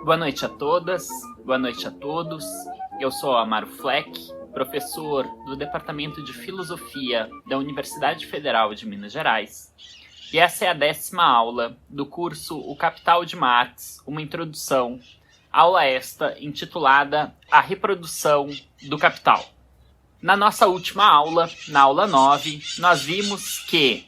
Boa noite a todas, boa noite a todos. Eu sou Amaro Fleck, professor do Departamento de Filosofia da Universidade Federal de Minas Gerais. E essa é a 10ª aula do curso O Capital de Marx, uma introdução, aula esta intitulada A Reprodução do Capital. Na nossa última aula, na aula 9, nós vimos que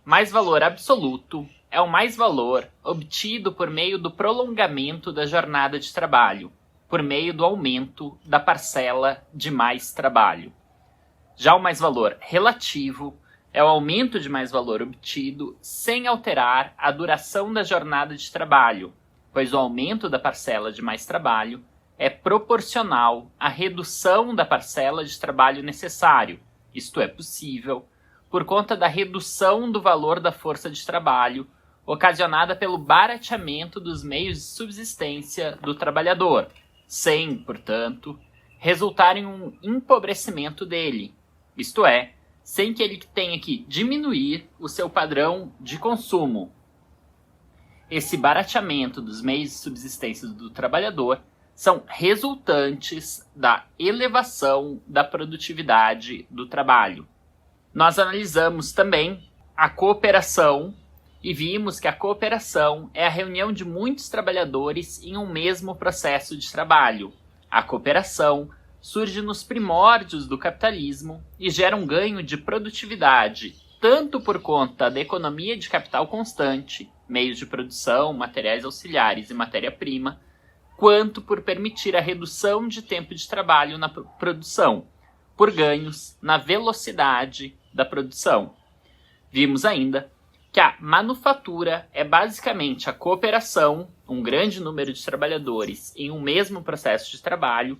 mais valor absoluto é o mais valor obtido por meio do prolongamento da jornada de trabalho, por meio do aumento da parcela de mais trabalho. Já o mais valor relativo é o aumento de mais valor obtido sem alterar a duração da jornada de trabalho, pois o aumento da parcela de mais trabalho é proporcional à redução da parcela de trabalho necessário. Isto é possível por conta da redução do valor da força de trabalho ocasionada pelo barateamento dos meios de subsistência do trabalhador, sem, portanto, resultar em um empobrecimento dele, isto é, sem que ele tenha que diminuir o seu padrão de consumo. Esse barateamento dos meios de subsistência do trabalhador são resultantes da elevação da produtividade do trabalho. Nós analisamos também a cooperação e vimos que a cooperação é a reunião de muitos trabalhadores em um mesmo processo de trabalho. A cooperação surge nos primórdios do capitalismo e gera um ganho de produtividade, tanto por conta da economia de capital constante, meios de produção, materiais auxiliares e matéria-prima, quanto por permitir a redução de tempo de trabalho na produção, por ganhos na velocidade da produção. Vimos ainda que a manufatura é basicamente a cooperação, um grande número de trabalhadores em um mesmo processo de trabalho,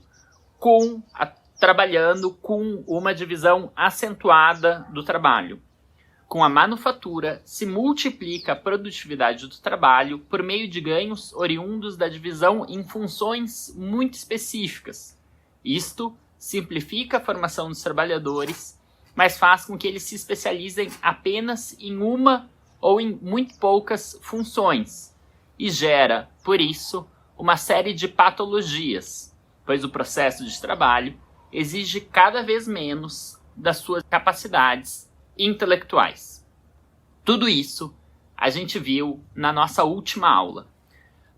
trabalhando com uma divisão acentuada do trabalho. Com a manufatura, se multiplica a produtividade do trabalho por meio de ganhos oriundos da divisão em funções muito específicas. Isto simplifica a formação dos trabalhadores, mas faz com que eles se especializem apenas em uma ou em muito poucas funções, e gera, por isso, uma série de patologias, pois o processo de trabalho exige cada vez menos das suas capacidades intelectuais. Tudo isso a gente viu na nossa última aula.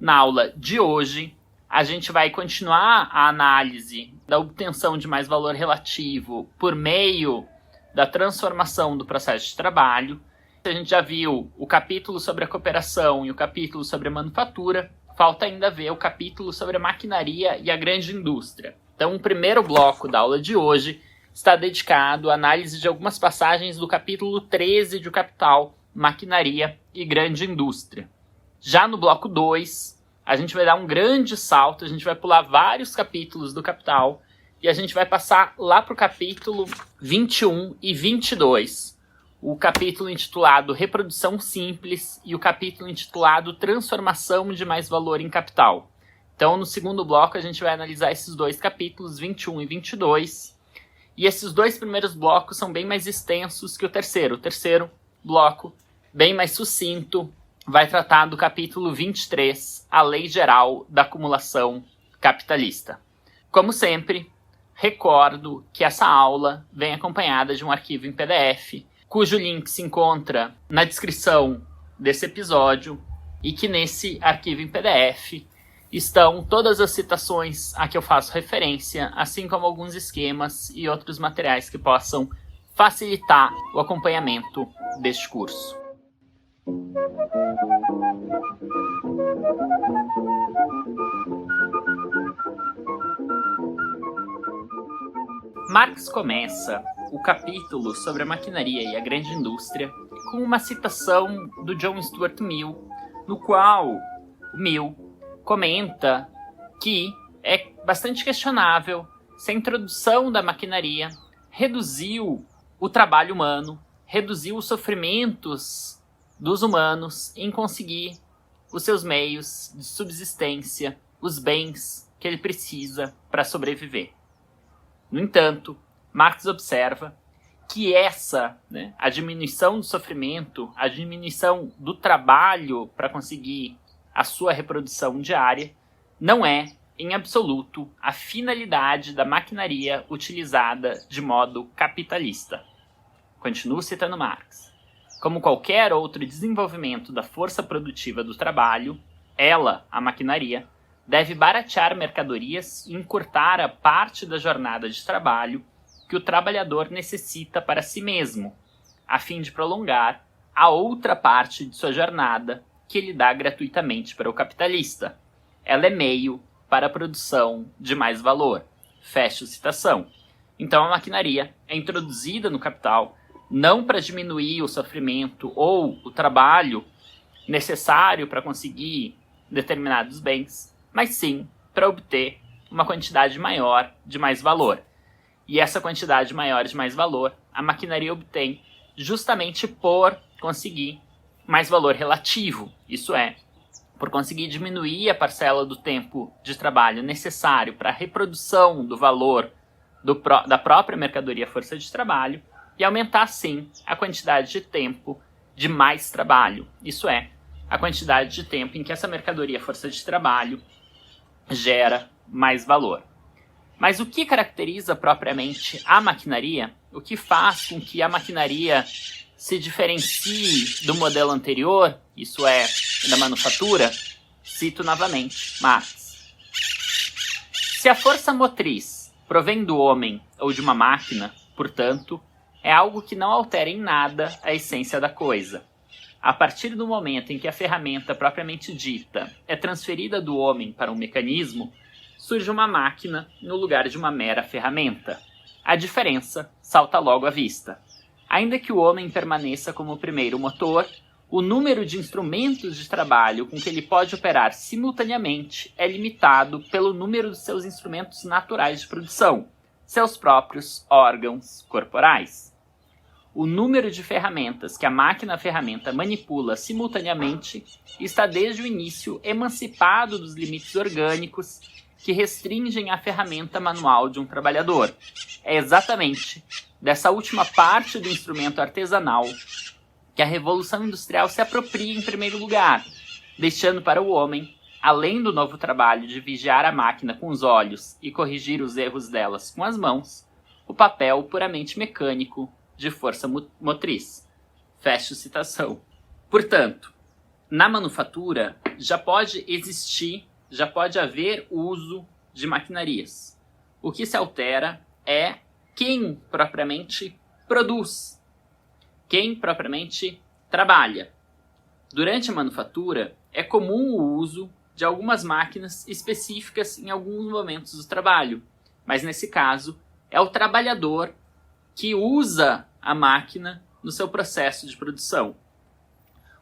Na aula de hoje, a gente vai continuar a análise da obtenção de mais valor relativo por meio da transformação do processo de trabalho. A gente já viu o capítulo sobre a cooperação e o capítulo sobre a manufatura. Falta ainda ver o capítulo sobre a maquinaria e a grande indústria. Então, o primeiro bloco da aula de hoje está dedicado à análise de algumas passagens do capítulo 13 de O Capital, Maquinaria e Grande Indústria. Já no bloco 2, a gente vai dar um grande salto, a gente vai pular vários capítulos do Capital e a gente vai passar lá para o capítulo 21 e 22. O capítulo intitulado Reprodução Simples e o capítulo intitulado Transformação de Mais Valor em Capital. Então, no segundo bloco, a gente vai analisar esses dois capítulos, 21 e 22. E esses dois primeiros blocos são bem mais extensos que o terceiro. O terceiro bloco, bem mais sucinto, vai tratar do capítulo 23, a Lei Geral da Acumulação Capitalista. Como sempre, recordo que essa aula vem acompanhada de um arquivo em PDF, cujo link se encontra na descrição desse episódio e que nesse arquivo em PDF estão todas as citações a que eu faço referência, assim como alguns esquemas e outros materiais que possam facilitar o acompanhamento deste curso. Marx começa o capítulo sobre a maquinaria e a grande indústria com uma citação do John Stuart Mill, no qual o Mill comenta que é bastante questionável se a introdução da maquinaria reduziu o trabalho humano, reduziu os sofrimentos dos humanos em conseguir os seus meios de subsistência, os bens que ele precisa para sobreviver. No entanto, Marx observa que essa, né, a diminuição do sofrimento, a diminuição do trabalho para conseguir a sua reprodução diária, não é, em absoluto, a finalidade da maquinaria utilizada de modo capitalista. Continuo citando Marx. Como qualquer outro desenvolvimento da força produtiva do trabalho, ela, a maquinaria, deve baratear mercadorias e encurtar a parte da jornada de trabalho que o trabalhador necessita para si mesmo, a fim de prolongar a outra parte de sua jornada que ele dá gratuitamente para o capitalista. Ela é meio para a produção de mais valor. Fecho citação. Então a maquinaria é introduzida no capital não para diminuir o sofrimento ou o trabalho necessário para conseguir determinados bens, mas sim para obter uma quantidade maior de mais valor. E essa quantidade maior de mais valor, a maquinaria obtém justamente por conseguir mais valor relativo, isso é, por conseguir diminuir a parcela do tempo de trabalho necessário para a reprodução do valor da própria mercadoria força de trabalho e aumentar, sim, a quantidade de tempo de mais trabalho, isso é, a quantidade de tempo em que essa mercadoria força de trabalho gera mais valor. Mas o que caracteriza propriamente a maquinaria? O que faz com que a maquinaria se diferencie do modelo anterior, isso é, da manufatura? Cito novamente Marx. Se a força motriz provém do homem ou de uma máquina, portanto, é algo que não altera em nada a essência da coisa. A partir do momento em que a ferramenta propriamente dita é transferida do homem para um mecanismo, surge uma máquina no lugar de uma mera ferramenta. A diferença salta logo à vista. Ainda que o homem permaneça como o primeiro motor, o número de instrumentos de trabalho com que ele pode operar simultaneamente é limitado pelo número de seus instrumentos naturais de produção, seus próprios órgãos corporais. O número de ferramentas que a máquina-ferramenta manipula simultaneamente está desde o início emancipado dos limites orgânicos que restringem a ferramenta manual de um trabalhador. É exatamente dessa última parte do instrumento artesanal que a Revolução Industrial se apropria em primeiro lugar, deixando para o homem, além do novo trabalho de vigiar a máquina com os olhos e corrigir os erros delas com as mãos, o papel puramente mecânico de força motriz. Fecho citação. Portanto, na manufatura já pode haver uso de maquinarias. O que se altera é quem propriamente produz, quem propriamente trabalha. Durante a manufatura, é comum o uso de algumas máquinas específicas em alguns momentos do trabalho, mas nesse caso é o trabalhador que usa a máquina no seu processo de produção.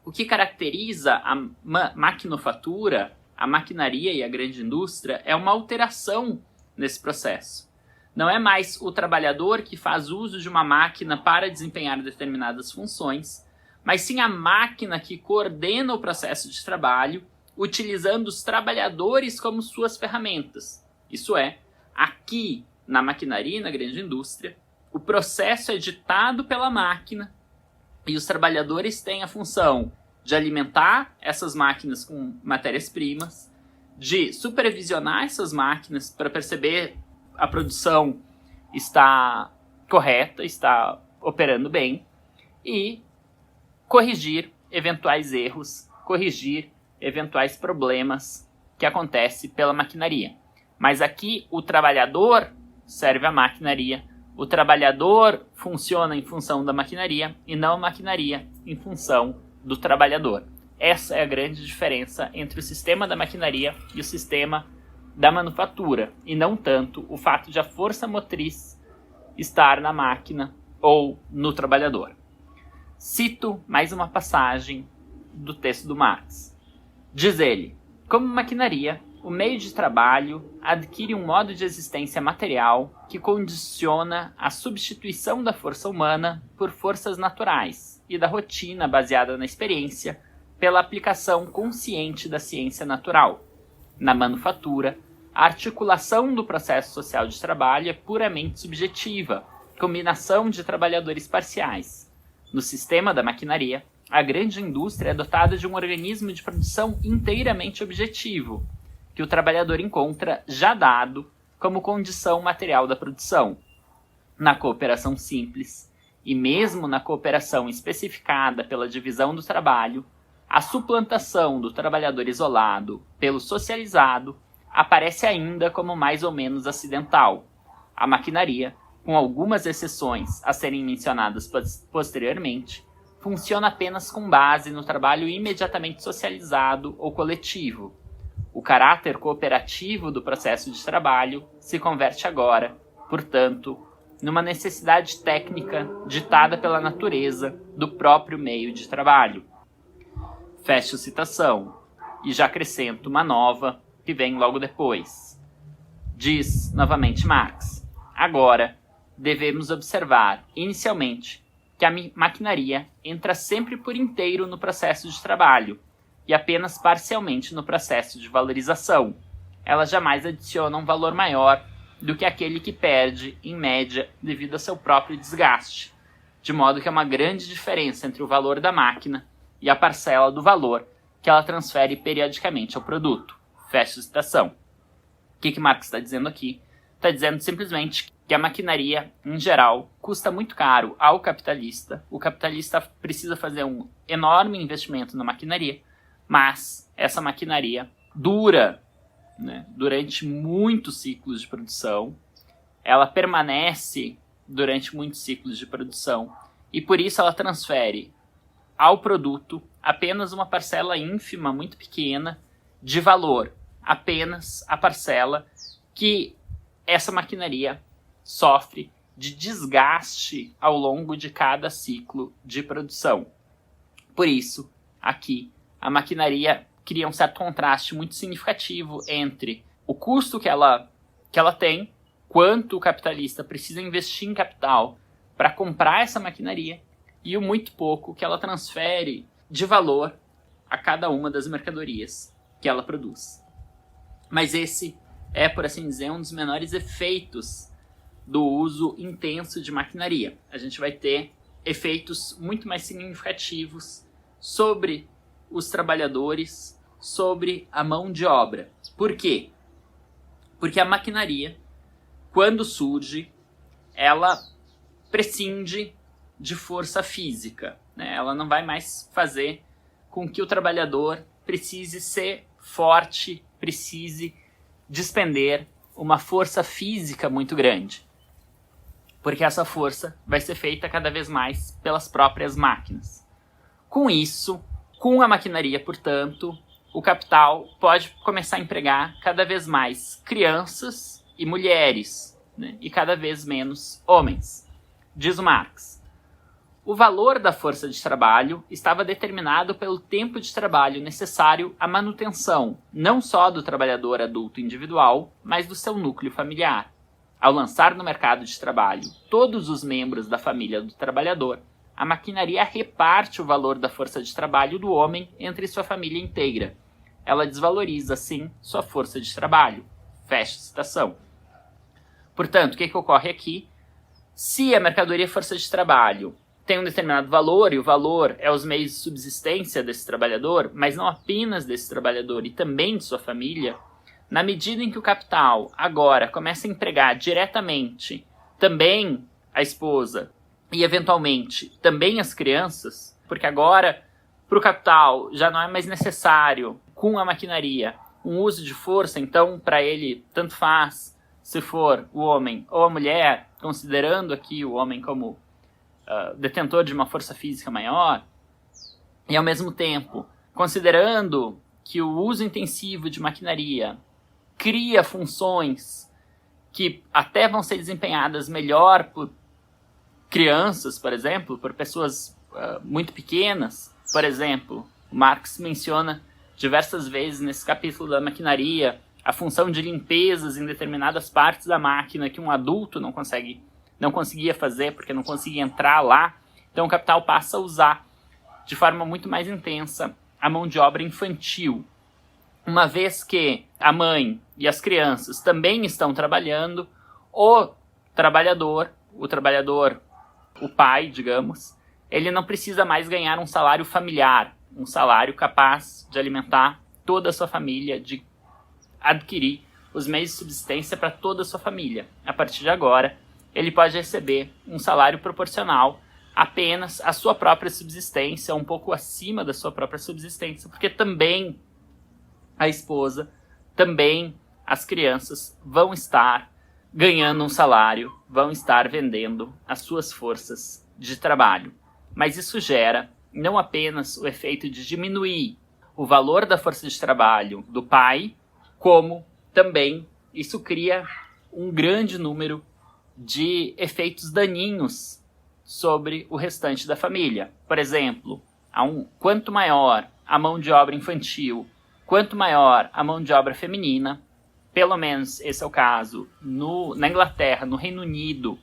O que caracteriza a maquinofatura, a maquinaria e a grande indústria é uma alteração nesse processo. Não é mais o trabalhador que faz uso de uma máquina para desempenhar determinadas funções, mas sim a máquina que coordena o processo de trabalho, utilizando os trabalhadores como suas ferramentas. Isso é, aqui na maquinaria e na grande indústria, o processo é ditado pela máquina e os trabalhadores têm a função de alimentar essas máquinas com matérias-primas, de supervisionar essas máquinas para perceber a produção está correta, está operando bem, e corrigir eventuais erros, corrigir eventuais problemas que acontecem pela maquinaria. Mas aqui o trabalhador serve à maquinaria, o trabalhador funciona em função da maquinaria e não a maquinaria em função do trabalhador. Essa é a grande diferença entre o sistema da maquinaria e o sistema da manufatura, e não tanto o fato de a força motriz estar na máquina ou no trabalhador. Cito mais uma passagem do texto do Marx. Diz ele: como maquinaria, o meio de trabalho adquire um modo de existência material que condiciona a substituição da força humana por forças naturais e da rotina baseada na experiência pela aplicação consciente da ciência natural. Na manufatura, a articulação do processo social de trabalho é puramente subjetiva, combinação de trabalhadores parciais. No sistema da maquinaria, a grande indústria é dotada de um organismo de produção inteiramente objetivo, que o trabalhador encontra já dado como condição material da produção. Na cooperação simples, e mesmo na cooperação especificada pela divisão do trabalho, a suplantação do trabalhador isolado pelo socializado aparece ainda como mais ou menos acidental. A maquinaria, com algumas exceções a serem mencionadas posteriormente, funciona apenas com base no trabalho imediatamente socializado ou coletivo. O caráter cooperativo do processo de trabalho se converte agora, portanto, numa necessidade técnica ditada pela natureza do próprio meio de trabalho. Fecho citação, e já acrescento uma nova que vem logo depois. Diz novamente Marx: agora devemos observar, inicialmente, que a maquinaria entra sempre por inteiro no processo de trabalho e apenas parcialmente no processo de valorização. Ela jamais adiciona um valor maior do que aquele que perde, em média, devido ao seu próprio desgaste, de modo que há uma grande diferença entre o valor da máquina e a parcela do valor que ela transfere periodicamente ao produto. Fecha citação. O que Marx está dizendo aqui? Está dizendo simplesmente que a maquinaria, em geral, custa muito caro ao capitalista. O capitalista precisa fazer um enorme investimento na maquinaria, mas essa maquinaria dura, durante muitos ciclos de produção, ela permanece durante muitos ciclos de produção e por isso ela transfere ao produto apenas uma parcela ínfima, muito pequena, de valor, apenas a parcela que essa maquinaria sofre de desgaste ao longo de cada ciclo de produção. Por isso, aqui, a maquinaria cria um certo contraste muito significativo entre o custo que ela tem, quanto o capitalista precisa investir em capital para comprar essa maquinaria, e o muito pouco que ela transfere de valor a cada uma das mercadorias que ela produz. Mas esse é, por assim dizer, um dos menores efeitos do uso intenso de maquinaria. A gente vai ter efeitos muito mais significativos sobre os trabalhadores, sobre a mão de obra. Por quê? Porque a maquinaria, quando surge, ela prescinde de força física, Ela não vai mais fazer com que o trabalhador precise ser forte, precise despender uma força física muito grande. Porque essa força vai ser feita cada vez mais pelas próprias máquinas. Com isso, com a maquinaria, portanto, o capital pode começar a empregar cada vez mais crianças e mulheres, e cada vez menos homens. Diz o Marx: o valor da força de trabalho estava determinado pelo tempo de trabalho necessário à manutenção, não só do trabalhador adulto individual, mas do seu núcleo familiar. Ao lançar no mercado de trabalho todos os membros da família do trabalhador, a maquinaria reparte o valor da força de trabalho do homem entre sua família inteira. Ela desvaloriza, assim, sua força de trabalho. Fecha citação. Portanto, o que ocorre aqui? Se a mercadoria força de trabalho tem um determinado valor, e o valor é os meios de subsistência desse trabalhador, mas não apenas desse trabalhador e também de sua família, na medida em que o capital agora começa a empregar diretamente também a esposa e, eventualmente, também as crianças, porque agora, para o capital, já não é mais necessário, com a maquinaria, um uso de força, então, para ele, tanto faz se for o homem ou a mulher, considerando aqui o homem como detentor de uma força física maior, e, ao mesmo tempo, considerando que o uso intensivo de maquinaria cria funções que até vão ser desempenhadas melhor por crianças, por exemplo, por pessoas muito pequenas. Por exemplo, o Marx menciona diversas vezes nesse capítulo da maquinaria a função de limpezas em determinadas partes da máquina que um adulto não conseguia fazer porque não conseguia entrar lá. Então o capital passa a usar de forma muito mais intensa a mão de obra infantil. Uma vez que a mãe e as crianças também estão trabalhando, o trabalhador, o trabalhador, o pai, digamos, ele não precisa mais ganhar um salário familiar, um salário capaz de alimentar toda a sua família, de adquirir os meios de subsistência para toda a sua família. A partir de agora, ele pode receber um salário proporcional apenas à sua própria subsistência, um pouco acima da sua própria subsistência, porque também a esposa, também as crianças vão estar ganhando um salário, vão estar vendendo as suas forças de trabalho. Mas isso gera não apenas o efeito de diminuir o valor da força de trabalho do pai, como também isso cria um grande número de efeitos daninhos sobre o restante da família. Por exemplo, quanto maior a mão de obra infantil, quanto maior a mão de obra feminina, pelo menos esse é o caso na Inglaterra, no Reino Unido,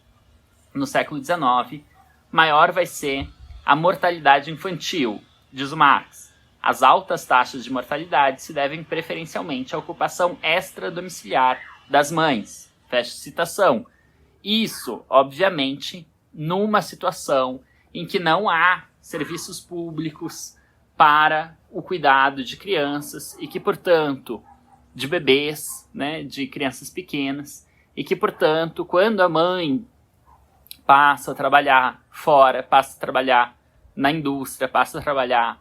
no século XIX, maior vai ser a mortalidade infantil, diz o Marx. As altas taxas de mortalidade se devem preferencialmente à ocupação extradomiciliar das mães. Fecha citação. Isso, obviamente, numa situação em que não há serviços públicos para o cuidado de crianças e que, portanto, de bebês, né, de crianças pequenas, e que, portanto, quando a mãe passa a trabalhar fora, passa a trabalhar na indústria, passa a trabalhar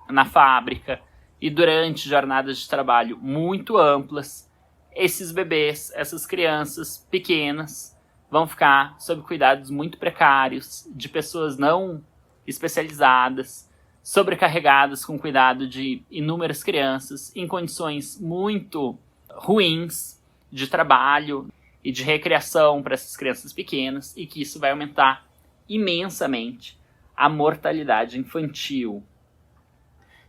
na fábrica, e durante jornadas de trabalho muito amplas, esses bebês, essas crianças pequenas, vão ficar sob cuidados muito precários, de pessoas não especializadas, sobrecarregadas com cuidado de inúmeras crianças, em condições muito ruins de trabalho e de recreação para essas crianças pequenas, e que isso vai aumentar imensamente a mortalidade infantil.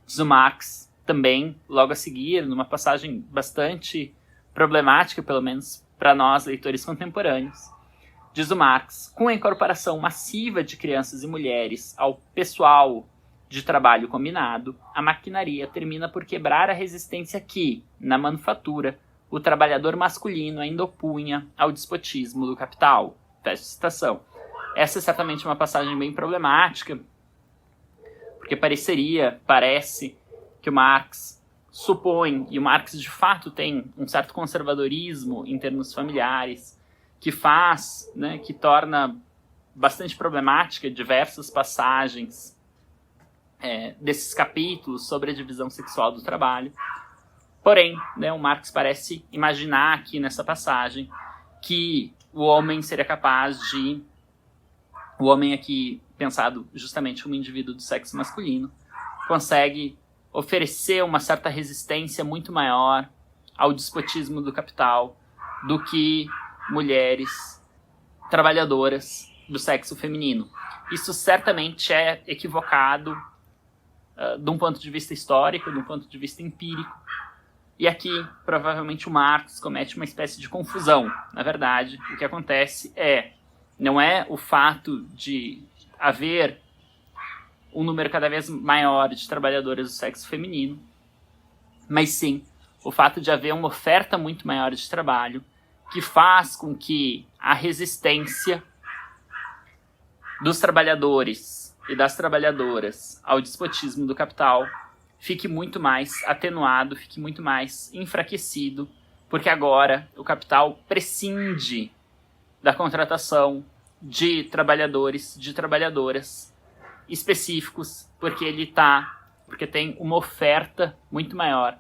Diz o Marx também, logo a seguir, numa passagem bastante problemática, pelo menos para nós, leitores contemporâneos, diz o Marx, com a incorporação massiva de crianças e mulheres ao pessoal de trabalho combinado, a maquinaria termina por quebrar a resistência que, na manufatura, o trabalhador masculino ainda opunha ao despotismo do capital. Fecha citação. Essa é certamente uma passagem bem problemática, porque parece que o Marx supõe, e o Marx de fato tem um certo conservadorismo em termos familiares, que faz, né, que torna bastante problemática diversas passagens desses capítulos sobre a divisão sexual do trabalho. Porém, né, o Marx parece imaginar aqui nessa passagem que o homem seria capaz de... O homem aqui, pensado justamente como indivíduo do sexo masculino, consegue oferecer uma certa resistência muito maior ao despotismo do capital do que mulheres trabalhadoras do sexo feminino. Isso certamente é equivocado de um ponto de vista histórico, de um ponto de vista empírico. E aqui, provavelmente, o Marx comete uma espécie de confusão. Na verdade, o que acontece não é o fato de haver um número cada vez maior de trabalhadoras do sexo feminino, mas sim o fato de haver uma oferta muito maior de trabalho que faz com que a resistência dos trabalhadores e das trabalhadoras ao despotismo do capital fique muito mais atenuado, fique muito mais enfraquecido, porque agora o capital prescinde da contratação de trabalhadores, de trabalhadoras específicos, porque tem uma oferta muito maior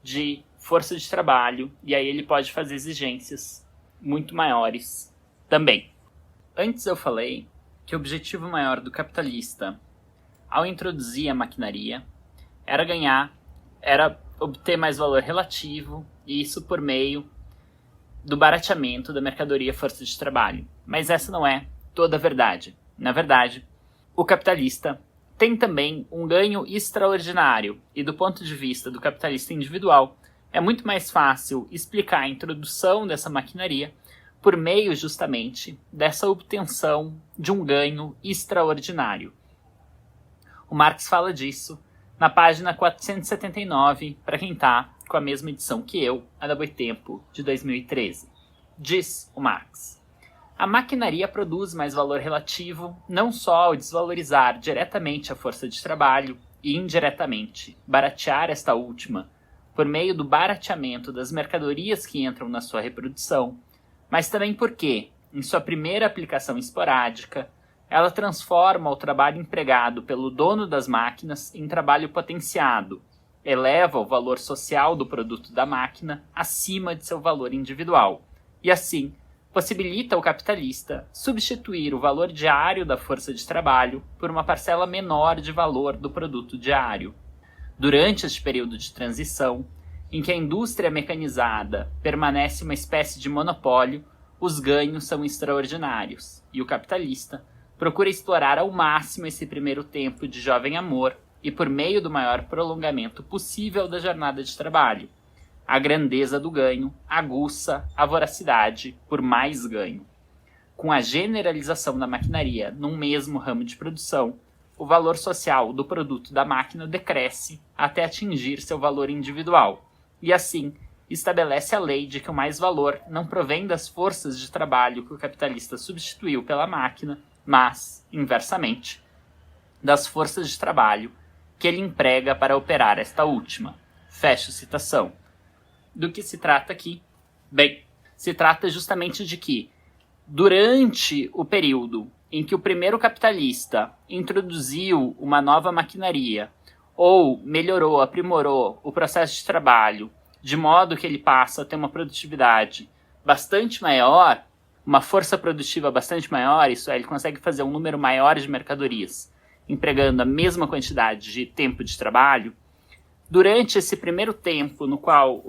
de força de trabalho, e aí ele pode fazer exigências muito maiores também. Antes eu falei que o objetivo maior do capitalista, ao introduzir a maquinaria, era obter mais valor relativo, e isso por meio do barateamento da mercadoria força de trabalho. Mas essa não é toda a verdade. Na verdade, o capitalista tem também um ganho extraordinário, e do ponto de vista do capitalista individual, é muito mais fácil explicar a introdução dessa maquinaria por meio justamente dessa obtenção de um ganho extraordinário. O Marx fala disso na página 479, para quem está com a mesma edição que eu, a da Boitempo, de 2013. Diz o Marx: A maquinaria produz mais valor relativo, não só ao desvalorizar diretamente a força de trabalho e indiretamente baratear esta última por meio do barateamento das mercadorias que entram na sua reprodução, mas também porque, em sua primeira aplicação esporádica, ela transforma o trabalho empregado pelo dono das máquinas em trabalho potenciado, eleva o valor social do produto da máquina acima de seu valor individual, e assim possibilita ao capitalista substituir o valor diário da força de trabalho por uma parcela menor de valor do produto diário. Durante este período de transição, em que a indústria mecanizada permanece uma espécie de monopólio, os ganhos são extraordinários, e o capitalista procura explorar ao máximo esse primeiro tempo de jovem amor e por meio do maior prolongamento possível da jornada de trabalho. A grandeza do ganho aguça a voracidade por mais ganho. Com a generalização da maquinaria num mesmo ramo de produção, o valor social do produto da máquina decresce até atingir seu valor individual, e assim estabelece a lei de que o mais-valor não provém das forças de trabalho que o capitalista substituiu pela máquina, mas, inversamente, das forças de trabalho que ele emprega para operar esta última. Fecho citação. Do que se trata aqui? Bem, se trata justamente de que, durante o período em que o primeiro capitalista introduziu uma nova maquinaria ou melhorou, aprimorou o processo de trabalho de modo que ele passa a ter uma produtividade bastante maior, uma força produtiva bastante maior, isso é, ele consegue fazer um número maior de mercadorias empregando a mesma quantidade de tempo de trabalho. Durante esse primeiro tempo no qual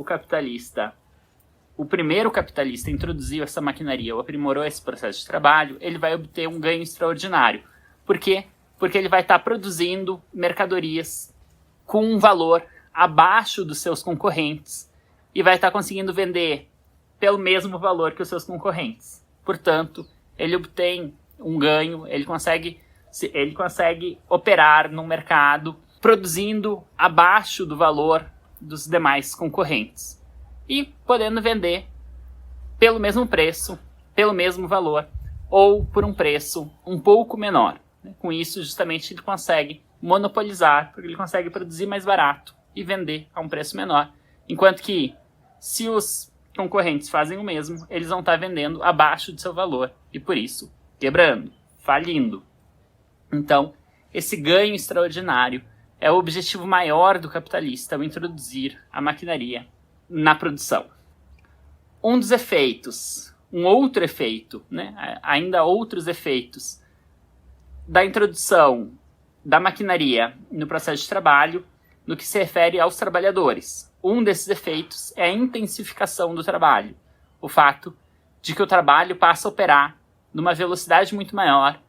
o primeiro capitalista introduziu essa maquinaria ou aprimorou esse processo de trabalho, ele vai obter um ganho extraordinário. Por quê? Porque ele vai estar produzindo mercadorias com um valor abaixo dos seus concorrentes e vai estar conseguindo vender pelo mesmo valor que os seus concorrentes. Portanto, ele obtém um ganho, ele consegue operar no mercado produzindo abaixo do valor dos demais concorrentes e podendo vender pelo mesmo preço, pelo mesmo valor ou por um preço um pouco menor. Com isso, justamente, ele consegue monopolizar, porque ele consegue produzir mais barato e vender a um preço menor, enquanto que, se os concorrentes fazem o mesmo, eles vão estar vendendo abaixo de seu valor e, por isso, quebrando, falindo. Então, esse ganho extraordinário é o objetivo maior do capitalista ao introduzir a maquinaria na produção. Um dos efeitos, um outro efeito, ainda outros efeitos da introdução da maquinaria no processo de trabalho no que se refere aos trabalhadores. Um desses efeitos é a intensificação do trabalho, o fato de que o trabalho passa a operar numa velocidade muito maior,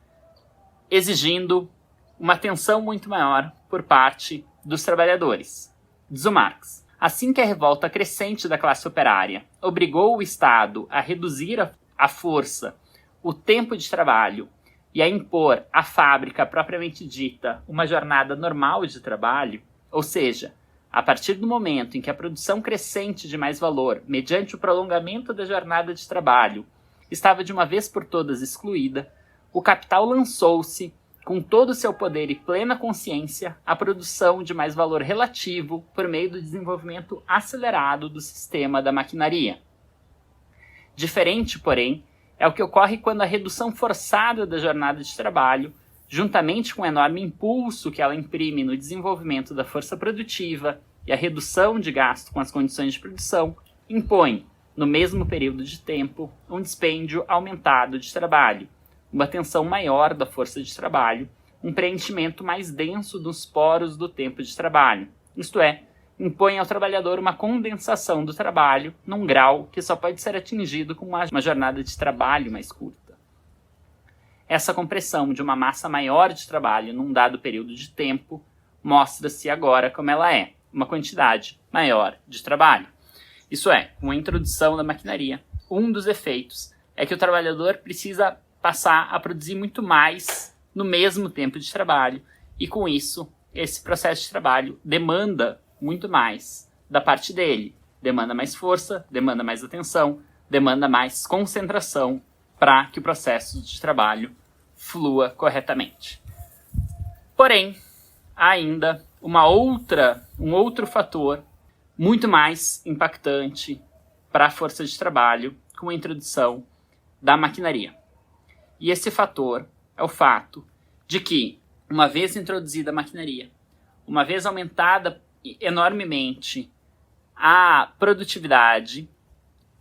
exigindo uma atenção muito maior por parte dos trabalhadores. Diz o Marx: assim que a revolta crescente da classe operária obrigou o Estado a reduzir a força, o tempo de trabalho e a impor à fábrica propriamente dita uma jornada normal de trabalho, ou seja, a partir do momento em que a produção crescente de mais valor, mediante o prolongamento da jornada de trabalho, estava de uma vez por todas excluída, o capital lançou-se, com todo o seu poder e plena consciência, à produção de mais valor relativo por meio do desenvolvimento acelerado do sistema da maquinaria. Diferente, porém, é o que ocorre quando a redução forçada da jornada de trabalho, juntamente com o enorme impulso que ela imprime no desenvolvimento da força produtiva e a redução de gasto com as condições de produção, impõe, no mesmo período de tempo, um dispêndio aumentado de trabalho, uma tensão maior da força de trabalho, um preenchimento mais denso dos poros do tempo de trabalho, isto é, impõe ao trabalhador uma condensação do trabalho num grau que só pode ser atingido com uma jornada de trabalho mais curta. Essa compressão de uma massa maior de trabalho num dado período de tempo mostra-se agora como ela é, uma quantidade maior de trabalho. Isso é, com a introdução da maquinaria, um dos efeitos é que o trabalhador precisa passar a produzir muito mais no mesmo tempo de trabalho e, com isso, esse processo de trabalho demanda muito mais da parte dele. Demanda mais força, demanda mais atenção, demanda mais concentração para que o processo de trabalho flua corretamente. Porém, há ainda um outro fator muito mais impactante para a força de trabalho com a introdução da maquinaria. E esse fator é o fato de que, uma vez introduzida a maquinaria, uma vez aumentada enormemente a produtividade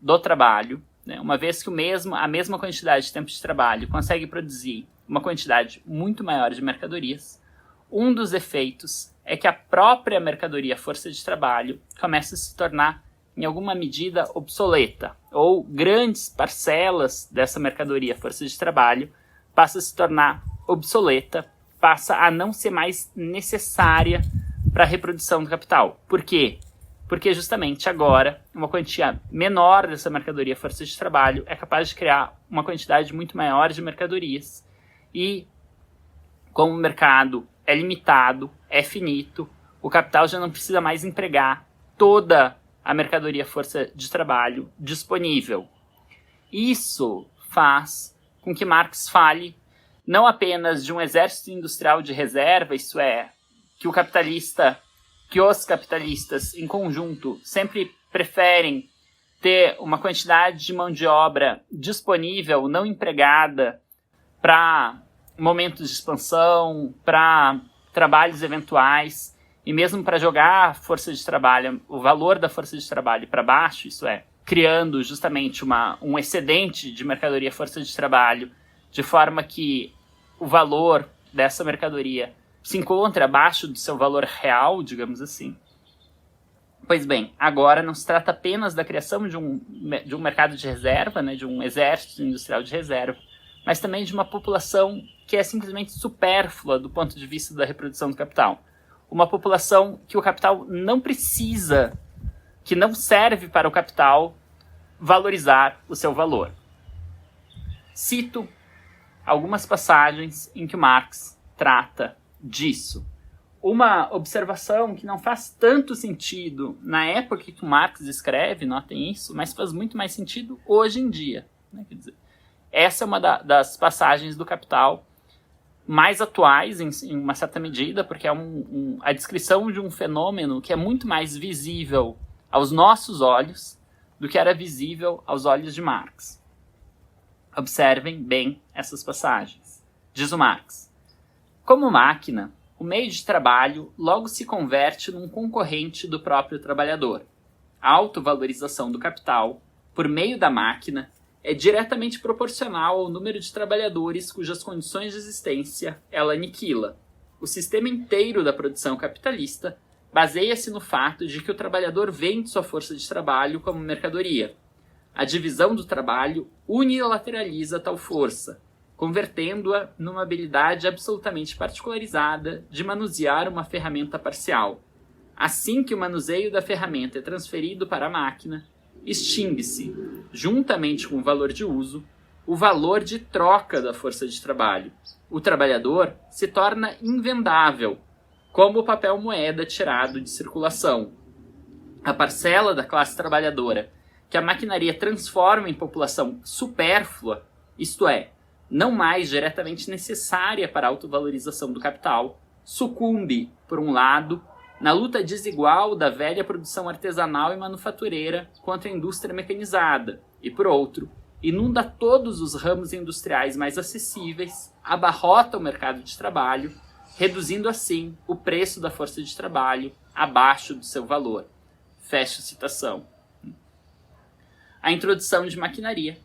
do trabalho, né, uma vez que a mesma quantidade de tempo de trabalho consegue produzir uma quantidade muito maior de mercadorias, um dos efeitos é que a própria mercadoria força de trabalho começa a se tornar, em alguma medida, obsoleta, ou grandes parcelas dessa mercadoria força de trabalho passa a se tornar obsoleta, passa a não ser mais necessária para a reprodução do capital. Por quê? Porque justamente agora uma quantia menor dessa mercadoria força de trabalho é capaz de criar uma quantidade muito maior de mercadorias. E como o mercado é limitado, é finito, o capital já não precisa mais empregar toda a mercadoria força de trabalho disponível. Isso faz com que Marx fale não apenas de um exército industrial de reserva, isso é, que os capitalistas em conjunto sempre preferem ter uma quantidade de mão de obra disponível, não empregada, para momentos de expansão, para trabalhos eventuais, e mesmo para jogar a força de trabalho, o valor da força de trabalho para baixo, isso é, criando justamente um excedente de mercadoria força de trabalho, de forma que o valor dessa mercadoria se encontra abaixo do seu valor real, digamos assim. Pois bem, agora não se trata apenas da criação de um mercado de reserva, né, de um exército industrial de reserva, mas também de uma população que é simplesmente supérflua do ponto de vista da reprodução do capital. Uma população que o capital não precisa, que não serve para o capital valorizar o seu valor. Cito algumas passagens em que o Marx trata disso. Uma observação que não faz tanto sentido na época que o Marx escreve, notem isso, mas faz muito mais sentido hoje em dia, né? Quer dizer, essa é uma das passagens do Capital mais atuais, em uma certa medida, porque é a descrição de um fenômeno que é muito mais visível aos nossos olhos do que era visível aos olhos de Marx. Observem bem essas passagens. Diz o Marx: como máquina, o meio de trabalho logo se converte num concorrente do próprio trabalhador. A autovalorização do capital, por meio da máquina, é diretamente proporcional ao número de trabalhadores cujas condições de existência ela aniquila. O sistema inteiro da produção capitalista baseia-se no fato de que o trabalhador vende sua força de trabalho como mercadoria. A divisão do trabalho unilateraliza tal força, convertendo-a numa habilidade absolutamente particularizada de manusear uma ferramenta parcial. Assim que o manuseio da ferramenta é transferido para a máquina, extingue-se, juntamente com o valor de uso, o valor de troca da força de trabalho. O trabalhador se torna invendável, como o papel moeda tirado de circulação. A parcela da classe trabalhadora que a maquinaria transforma em população supérflua, isto é, não mais diretamente necessária para a autovalorização do capital, sucumbe, por um lado, na luta desigual da velha produção artesanal e manufatureira contra a indústria mecanizada, e, por outro, inunda todos os ramos industriais mais acessíveis, abarrota o mercado de trabalho, reduzindo assim o preço da força de trabalho abaixo do seu valor. Fecho citação. A introdução de maquinaria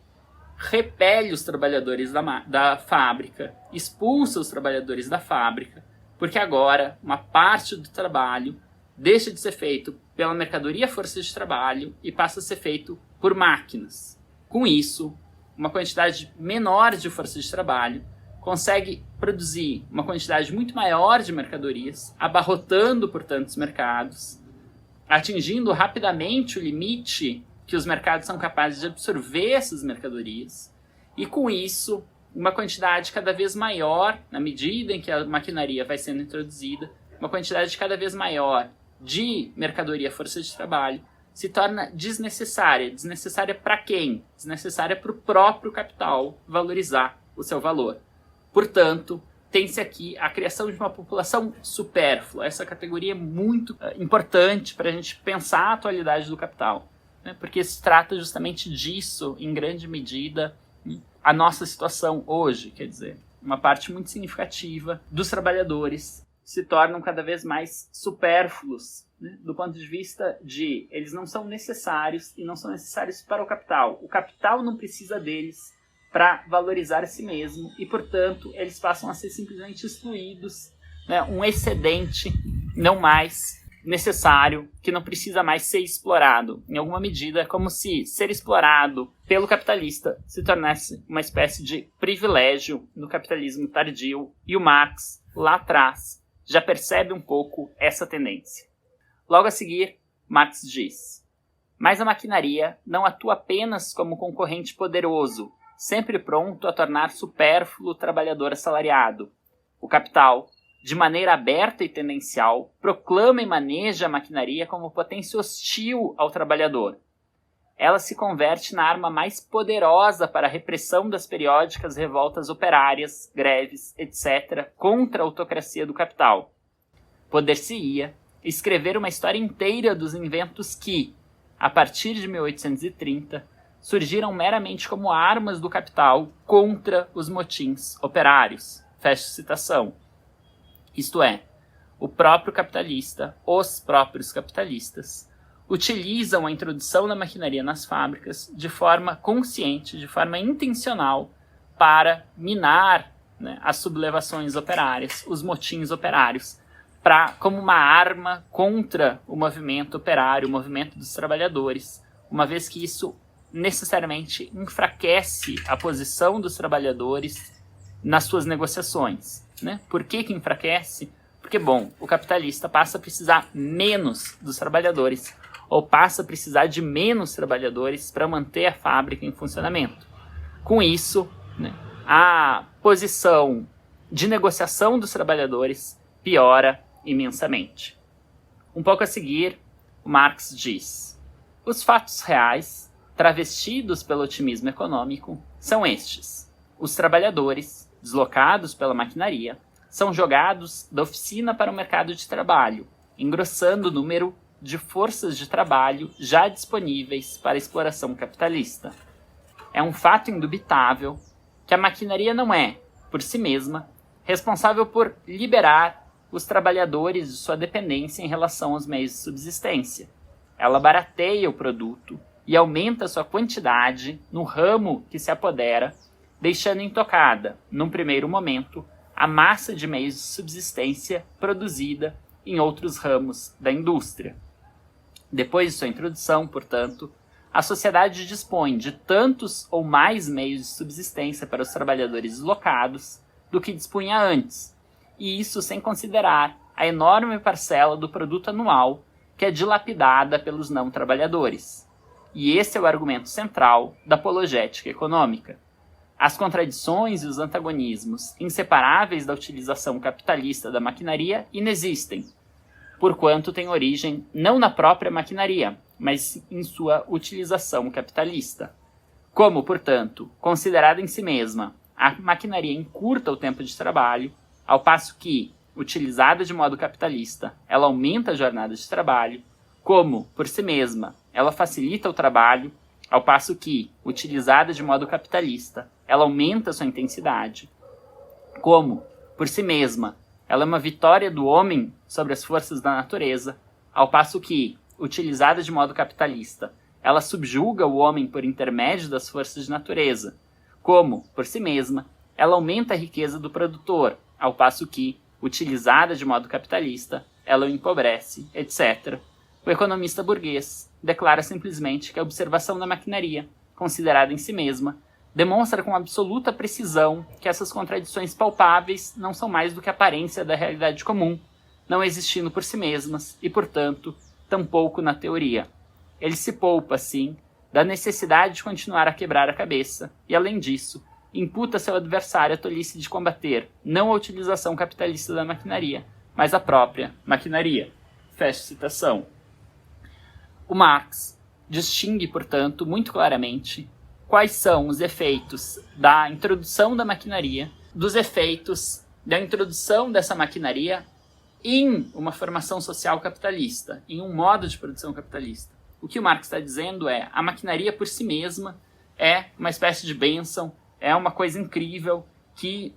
repele os trabalhadores da fábrica, expulsa os trabalhadores da fábrica, porque agora uma parte do trabalho deixa de ser feito pela mercadoria força de trabalho e passa a ser feito por máquinas. Com isso, uma quantidade menor de força de trabalho consegue produzir uma quantidade muito maior de mercadorias, abarrotando, portanto, os mercados, atingindo rapidamente o limite que os mercados são capazes de absorver essas mercadorias, e com isso, uma quantidade cada vez maior, na medida em que a maquinaria vai sendo introduzida, uma quantidade cada vez maior de mercadoria força de trabalho se torna desnecessária. Desnecessária para quem? Desnecessária para o próprio capital valorizar o seu valor. Portanto, tem-se aqui a criação de uma população supérflua. Essa categoria é muito importante para a gente pensar a atualidade do capital, né? Porque se trata justamente disso, em grande medida, a nossa situação hoje. Quer dizer, uma parte muito significativa dos trabalhadores se tornam cada vez mais supérfluos, né? Do ponto de vista de eles não são necessários e não são necessários para o capital. O capital não precisa deles para valorizar a si mesmo e, portanto, eles passam a ser simplesmente excluídos, né? Um excedente não mais necessário, que não precisa mais ser explorado. Em alguma medida, é como se ser explorado pelo capitalista se tornasse uma espécie de privilégio no capitalismo tardio, e o Marx, lá atrás, já percebe um pouco essa tendência. Logo a seguir, Marx diz: mas a maquinaria não atua apenas como concorrente poderoso, sempre pronto a tornar supérfluo o trabalhador assalariado. O capital, de maneira aberta e tendencial, proclama e maneja a maquinaria como potência hostil ao trabalhador. Ela se converte na arma mais poderosa para a repressão das periódicas revoltas operárias, greves, etc., contra a autocracia do capital. Poder-se-ia escrever uma história inteira dos inventos que, a partir de 1830, surgiram meramente como armas do capital contra os motins operários. Fecha citação. Isto é, o próprio capitalista, os próprios capitalistas, utilizam a introdução da maquinaria nas fábricas de forma consciente, de forma intencional, para minar, né, as sublevações operárias, os motins operários, como uma arma contra o movimento operário, o movimento dos trabalhadores, uma vez que isso necessariamente enfraquece a posição dos trabalhadores nas suas negociações, né? Por que enfraquece? Porque, bom, o capitalista passa a precisar menos dos trabalhadores, ou passa a precisar de menos trabalhadores para manter a fábrica em funcionamento. Com isso, né, a posição de negociação dos trabalhadores piora imensamente. Um pouco a seguir, o Marx diz: os fatos reais, travestidos pelo otimismo econômico, são estes: os trabalhadores, deslocados pela maquinaria, são jogados da oficina para o mercado de trabalho, engrossando o número de forças de trabalho já disponíveis para a exploração capitalista. É um fato indubitável que a maquinaria não é, por si mesma, responsável por liberar os trabalhadores de sua dependência em relação aos meios de subsistência. Ela barateia o produto e aumenta sua quantidade no ramo que se apodera, deixando intocada, num primeiro momento, a massa de meios de subsistência produzida em outros ramos da indústria. Depois de sua introdução, portanto, a sociedade dispõe de tantos ou mais meios de subsistência para os trabalhadores deslocados do que dispunha antes, e isso sem considerar a enorme parcela do produto anual que é dilapidada pelos não trabalhadores. E esse é o argumento central da apologética econômica. As contradições e os antagonismos inseparáveis da utilização capitalista da maquinaria inexistem, porquanto têm origem não na própria maquinaria, mas em sua utilização capitalista. Como, portanto, considerada em si mesma, a maquinaria encurta o tempo de trabalho, ao passo que, utilizada de modo capitalista, ela aumenta a jornada de trabalho, como, por si mesma, ela facilita o trabalho, ao passo que, utilizada de modo capitalista, ela aumenta sua intensidade, como, por si mesma, ela é uma vitória do homem sobre as forças da natureza, ao passo que, utilizada de modo capitalista, ela subjuga o homem por intermédio das forças de natureza, como, por si mesma, ela aumenta a riqueza do produtor, ao passo que, utilizada de modo capitalista, ela o empobrece, etc. O economista burguês declara simplesmente que a observação da maquinaria, considerada em si mesma, demonstra com absoluta precisão que essas contradições palpáveis não são mais do que aparência da realidade comum, não existindo por si mesmas e, portanto, tampouco na teoria. Ele se poupa, assim, da necessidade de continuar a quebrar a cabeça e, além disso, imputa seu adversário a tolice de combater não a utilização capitalista da maquinaria, mas a própria maquinaria. Fecha citação. O Marx distingue, portanto, muito claramente quais são os efeitos da introdução da maquinaria, dos efeitos da introdução dessa maquinaria em uma formação social capitalista, em um modo de produção capitalista. O que o Marx está dizendo é a maquinaria por si mesma é uma espécie de bênção, é uma coisa incrível que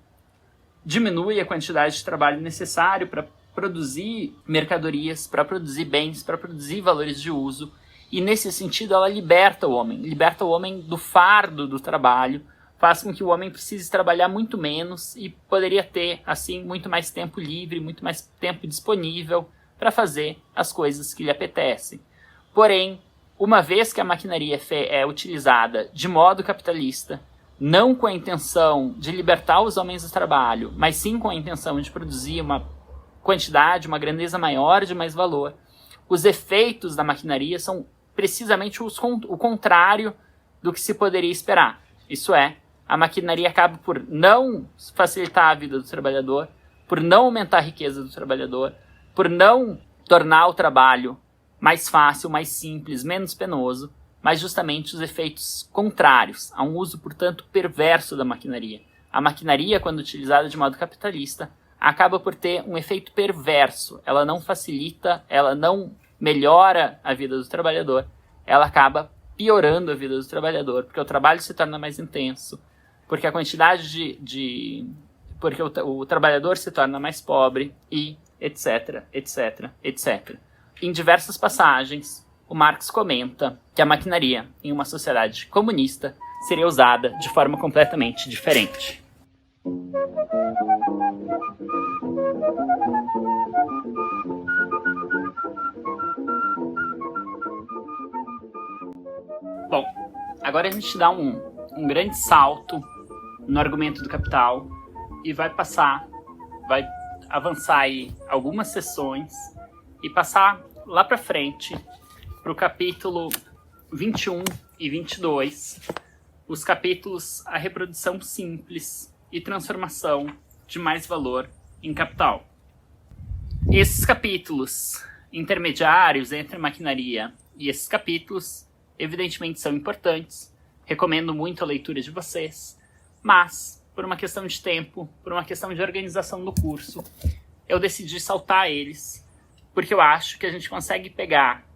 diminui a quantidade de trabalho necessário para produzir mercadorias, para produzir bens, para produzir valores de uso. E nesse sentido ela liberta o homem do fardo do trabalho, faz com que o homem precise trabalhar muito menos e poderia ter, assim, muito mais tempo livre, muito mais tempo disponível para fazer as coisas que lhe apetecem. Porém, uma vez que a maquinaria é utilizada de modo capitalista, não com a intenção de libertar os homens do trabalho, mas sim com a intenção de produzir uma quantidade, uma grandeza maior de mais valor, os efeitos da maquinaria são precisamente o contrário do que se poderia esperar. Isso é, a maquinaria acaba por não facilitar a vida do trabalhador, por não aumentar a riqueza do trabalhador, por não tornar o trabalho mais fácil, mais simples, menos penoso, mas justamente os efeitos contrários, a um uso, portanto, perverso da maquinaria. A maquinaria, quando utilizada de modo capitalista, acaba por ter um efeito perverso. Ela não facilita, ela não melhora a vida do trabalhador, ela acaba piorando a vida do trabalhador, porque o trabalho se torna mais intenso, porque a quantidade porque o trabalhador se torna mais pobre e etc, etc, etc. Em diversas passagens, o Marx comenta que a maquinaria, em uma sociedade comunista, seria usada de forma completamente diferente. Bom, agora a gente dá um grande salto no argumento do Capital e vai avançar aí algumas sessões e passar lá para frente para o capítulo 21 e 22, os capítulos A Reprodução Simples e Transformação de Mais Valor em Capital. Esses capítulos intermediários entre a maquinaria e esses capítulos evidentemente são importantes, recomendo muito a leitura de vocês, mas por uma questão de tempo, por uma questão de organização do curso, eu decidi saltar eles, porque eu acho que a gente consegue pegar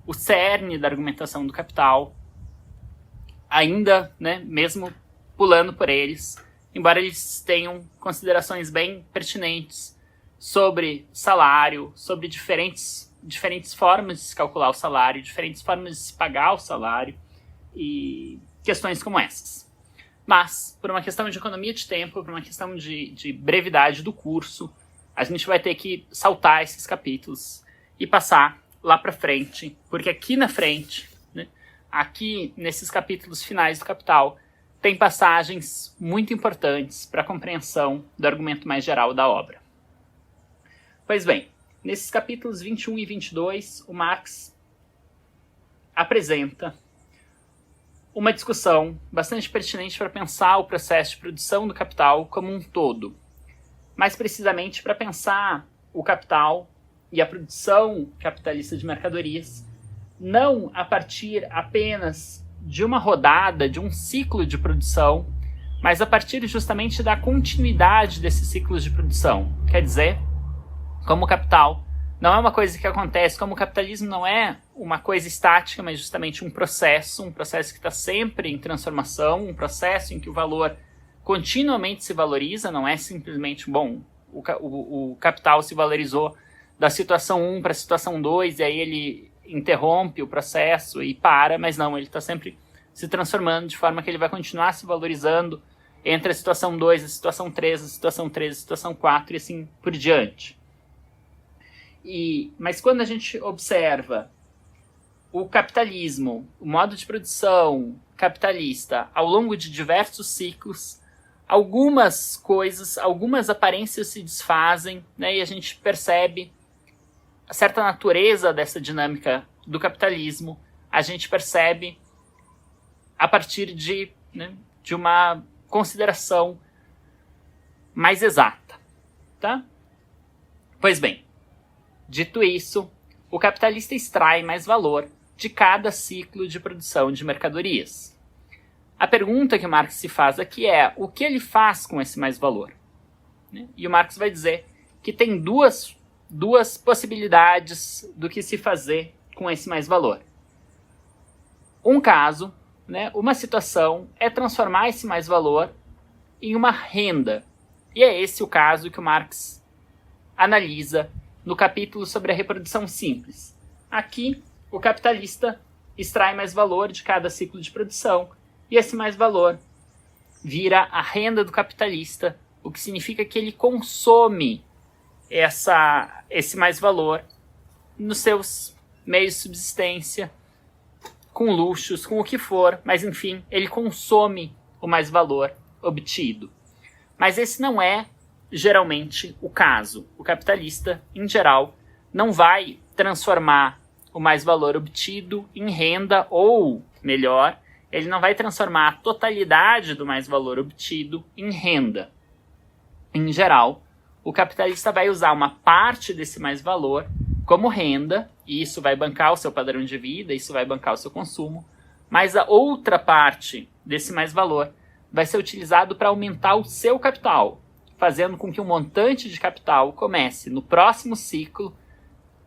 o cerne da argumentação do Capital, ainda, mesmo pulando por eles, embora eles tenham considerações bem pertinentes sobre salário, sobre diferentes formas de se calcular o salário, diferentes formas de se pagar o salário e questões como essas. Mas, por uma questão de economia de tempo, por uma questão de brevidade do curso, a gente vai ter que saltar esses capítulos e passar lá para frente, porque aqui na frente, aqui nesses capítulos finais do Capital, tem passagens muito importantes para a compreensão do argumento mais geral da obra. Pois bem, nesses capítulos 21 e 22, o Marx apresenta uma discussão bastante pertinente para pensar o processo de produção do capital como um todo. Mais precisamente para pensar o capital e a produção capitalista de mercadorias não a partir apenas de uma rodada, de um ciclo de produção, mas a partir justamente da continuidade desses ciclos de produção. Quer dizer, como o capital não é uma coisa que acontece, como o capitalismo não é uma coisa estática, mas justamente um processo que está sempre em transformação, um processo em que o valor continuamente se valoriza, não é simplesmente, o capital se valorizou da situação 1 para a situação 2, e aí ele interrompe o processo e para, mas não, ele está sempre se transformando de forma que ele vai continuar se valorizando entre a situação 2, a situação 3, a situação 3, a situação 4 e assim por diante. Mas quando a gente observa o capitalismo, o modo de produção capitalista ao longo de diversos ciclos, algumas coisas, algumas aparências se desfazem, e a gente percebe a certa natureza dessa dinâmica do capitalismo, a gente percebe a partir de uma consideração mais exata. Tá? Pois bem, dito isso, o capitalista extrai mais valor de cada ciclo de produção de mercadorias. A pergunta que o Marx se faz aqui é: o que ele faz com esse mais-valor? E o Marx vai dizer que tem duas possibilidades do que se fazer com esse mais-valor. Um caso, uma situação, é transformar esse mais-valor em uma renda. E é esse o caso que o Marx analisa no capítulo sobre a reprodução simples. Aqui, o capitalista extrai mais valor de cada ciclo de produção e esse mais valor vira a renda do capitalista, o que significa que ele consome esse mais valor nos seus meios de subsistência, com luxos, com o que for, mas enfim, ele consome o mais valor obtido. Mas esse não é geralmente o caso. O capitalista, em geral, não vai transformar o mais valor obtido em renda, ou, melhor, ele não vai transformar a totalidade do mais valor obtido em renda. Em geral, o capitalista vai usar uma parte desse mais valor como renda, e isso vai bancar o seu padrão de vida, isso vai bancar o seu consumo, mas a outra parte desse mais valor vai ser utilizado para aumentar o seu capital, fazendo com que o montante de capital comece no próximo ciclo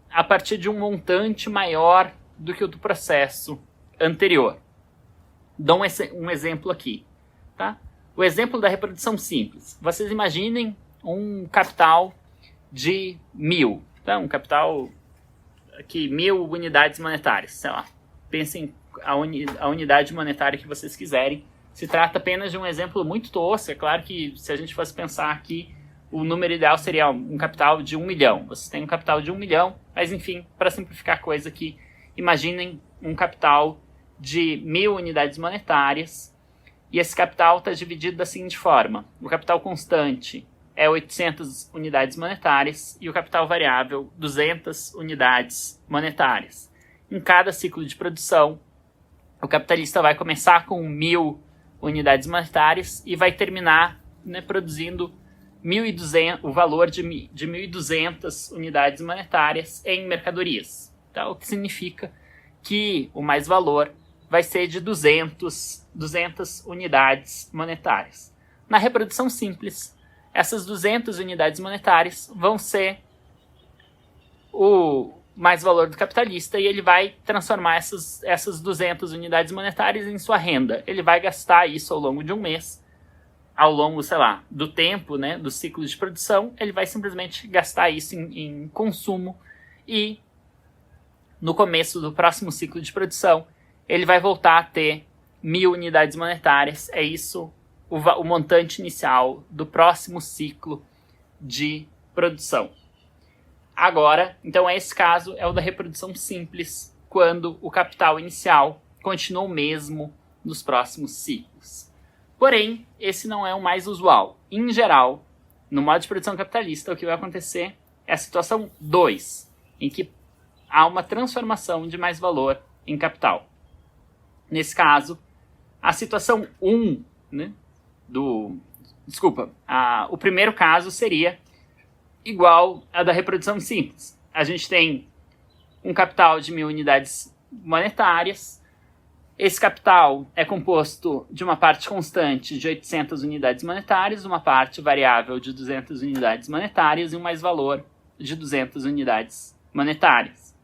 a partir de um montante maior do que o do processo anterior. Dou um exemplo aqui. Tá? O exemplo da reprodução simples. Vocês imaginem um capital de 1.000. Tá? Um capital aqui, 1.000 unidades monetárias. Sei lá. Pensem a unidade monetária que vocês quiserem. Se trata apenas de um exemplo muito tosco. É claro que se a gente fosse pensar aqui, o número ideal seria um capital de 1 milhão. Vocês têm um capital de 1 milhão, mas enfim, para simplificar a coisa aqui, imaginem um capital de 1.000 unidades monetárias, e esse capital está dividido da seguinte forma: o capital constante é 800 unidades monetárias e o capital variável 200 unidades monetárias. Em cada ciclo de produção, o capitalista vai começar com 1.000 unidades monetárias e vai terminar produzindo 1.200, o valor de 1.200 unidades monetárias em mercadorias. Tá? O que significa que o mais-valor vai ser de 200 unidades monetárias. Na reprodução simples, essas 200 unidades monetárias vão ser o mais-valor do capitalista, e ele vai transformar essas 200 unidades monetárias em sua renda. Ele vai gastar isso ao longo de um mês, ao longo, do tempo, do ciclo de produção. Ele vai simplesmente gastar isso em consumo, e no começo do próximo ciclo de produção, ele vai voltar a ter 1.000 unidades monetárias. É isso o montante inicial do próximo ciclo de produção. Agora, então esse caso é o da reprodução simples, quando o capital inicial continua o mesmo nos próximos ciclos. Porém, esse não é o mais usual. Em geral, no modo de produção capitalista, o que vai acontecer é a situação 2, em que há uma transformação de mais valor em capital. Nesse caso, a situação 1, o primeiro caso seria igual à da reprodução simples. A gente tem um capital de 1.000 unidades monetárias. Esse capital é composto de uma parte constante de 800 unidades monetárias, uma parte variável de 200 unidades monetárias e um mais-valor de 200 unidades monetárias.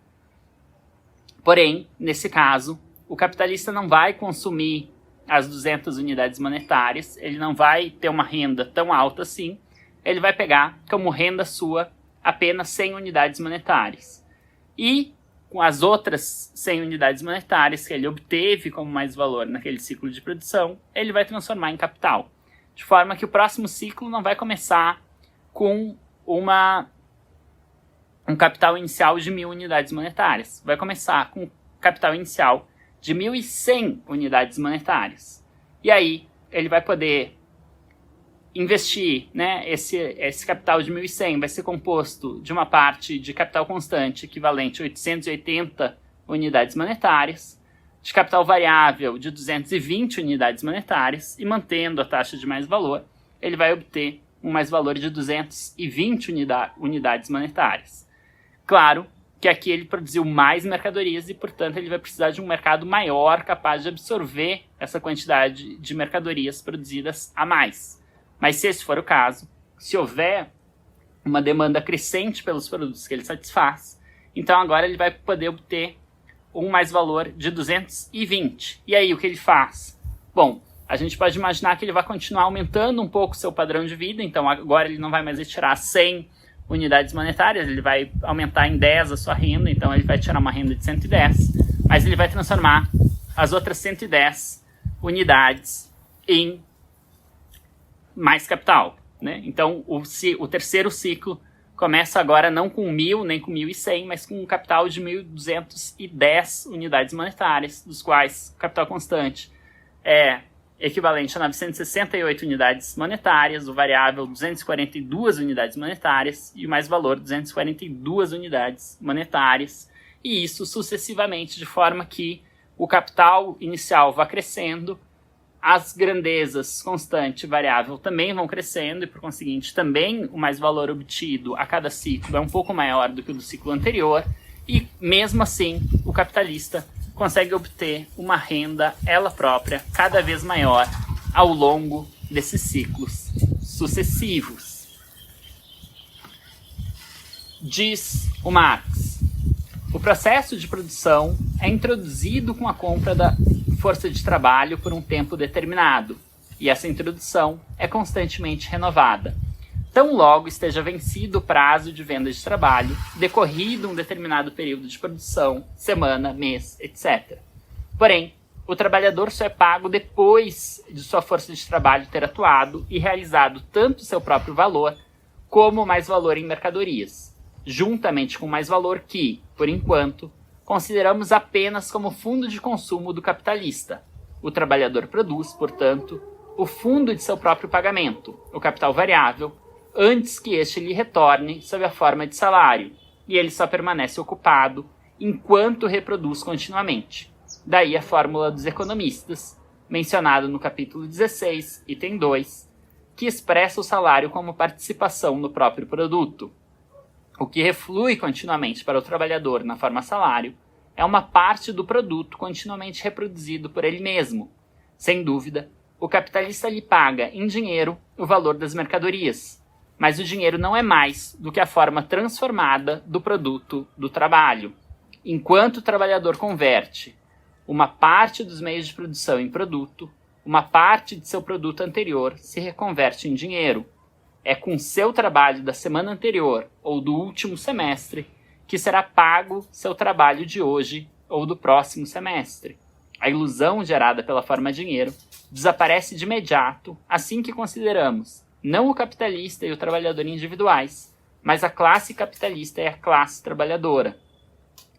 Porém, nesse caso, o capitalista não vai consumir as 200 unidades monetárias, ele não vai ter uma renda tão alta assim, ele vai pegar como renda sua apenas 100 unidades monetárias. E com as outras 100 unidades monetárias que ele obteve como mais valor naquele ciclo de produção, ele vai transformar em capital. De forma que o próximo ciclo não vai começar com um capital inicial de 1.000 unidades monetárias. Vai começar com um capital inicial de 1.100 unidades monetárias. E aí ele vai poder investir, esse capital de 1.100 vai ser composto de uma parte de capital constante equivalente a 880 unidades monetárias, de capital variável de 220 unidades monetárias, e mantendo a taxa de mais-valor, ele vai obter um mais-valor de 220 unidades monetárias. Claro que aqui ele produziu mais mercadorias e, portanto, ele vai precisar de um mercado maior capaz de absorver essa quantidade de mercadorias produzidas a mais. Mas se esse for o caso, se houver uma demanda crescente pelos produtos que ele satisfaz, então agora ele vai poder obter um mais valor de 220. E aí, o que ele faz? Bom, a gente pode imaginar que ele vai continuar aumentando um pouco o seu padrão de vida, então agora ele não vai mais retirar 100 unidades monetárias, ele vai aumentar em 10 a sua renda, então ele vai tirar uma renda de 110, mas ele vai transformar as outras 110 unidades em mais capital, né? Então o terceiro ciclo começa agora não com 1.000 nem com 1.100, mas com um capital de 1.210 unidades monetárias, dos quais o capital constante é equivalente a 968 unidades monetárias, o variável 242 unidades monetárias e o mais valor 242 unidades monetárias, e isso sucessivamente, de forma que o capital inicial vá crescendo, as grandezas constante e variável também vão crescendo e, por conseguinte, também o mais valor obtido a cada ciclo é um pouco maior do que o do ciclo anterior, e mesmo assim o capitalista consegue obter uma renda, ela própria, cada vez maior ao longo desses ciclos sucessivos. Diz o Marx: o processo de produção é introduzido com a compra da força de trabalho por um tempo determinado, e essa introdução é constantemente renovada. Tão logo esteja vencido o prazo de venda de trabalho, decorrido um determinado período de produção, semana, mês, etc. Porém, o trabalhador só é pago depois de sua força de trabalho ter atuado e realizado tanto seu próprio valor como mais valor em mercadorias, juntamente com mais valor que, por enquanto, consideramos apenas como fundo de consumo do capitalista. O trabalhador produz, portanto, o fundo de seu próprio pagamento, o capital variável, antes que este lhe retorne sob a forma de salário, e ele só permanece ocupado enquanto reproduz continuamente. Daí a fórmula dos economistas, mencionada no capítulo 16, item 2, que expressa o salário como participação no próprio produto. O que reflui continuamente para o trabalhador na forma salário é uma parte do produto continuamente reproduzido por ele mesmo. Sem dúvida, o capitalista lhe paga em dinheiro o valor das mercadorias, mas o dinheiro não é mais do que a forma transformada do produto do trabalho. Enquanto o trabalhador converte uma parte dos meios de produção em produto, uma parte de seu produto anterior se reconverte em dinheiro. É com seu trabalho da semana anterior ou do último semestre que será pago seu trabalho de hoje ou do próximo semestre. A ilusão gerada pela forma dinheiro desaparece de imediato assim que consideramos não o capitalista e o trabalhador individuais, mas a classe capitalista e a classe trabalhadora.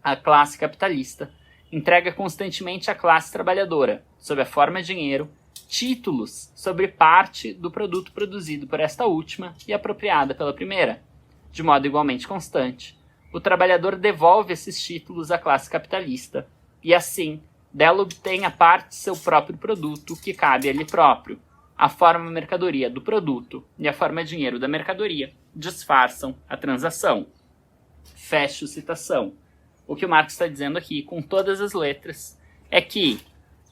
A classe capitalista entrega constantemente à classe trabalhadora, sob a forma de dinheiro, títulos sobre parte do produto produzido por esta última e apropriada pela primeira. De modo igualmente constante, o trabalhador devolve esses títulos à classe capitalista e, assim, dela obtém a parte de seu próprio produto que cabe a ele próprio. A forma mercadoria do produto e a forma dinheiro da mercadoria disfarçam a transação. Fecho citação. O que o Marx está dizendo aqui, com todas as letras, é que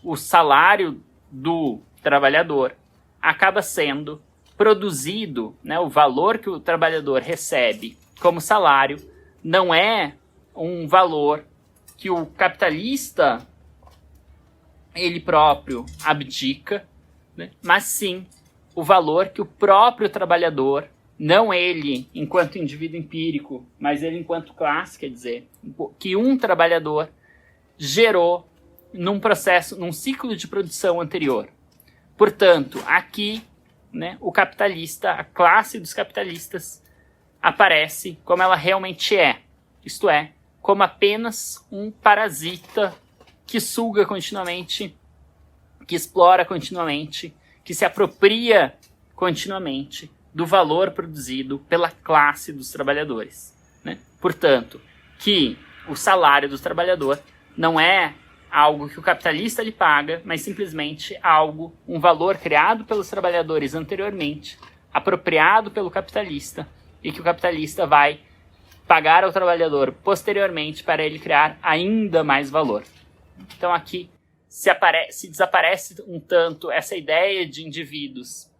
o salário do trabalhador acaba sendo produzido, né, o valor que o trabalhador recebe como salário não é um valor que o capitalista ele próprio abdica, né, mas sim o valor que o próprio trabalhador, não ele enquanto indivíduo empírico, mas ele enquanto classe, quer dizer, que um trabalhador gerou num processo, num ciclo de produção anterior. Portanto, aqui, né, o capitalista, a classe dos capitalistas, aparece como ela realmente é. Isto é, como apenas um parasita que suga continuamente, que explora continuamente, que se apropria continuamente do valor produzido pela classe dos trabalhadores, né? Portanto, que o salário do trabalhador não é algo que o capitalista lhe paga, mas simplesmente algo, um valor criado pelos trabalhadores anteriormente, apropriado pelo capitalista, e que o capitalista vai pagar ao trabalhador posteriormente para ele criar ainda mais valor. Então aqui se desaparece um tanto essa ideia de indivíduos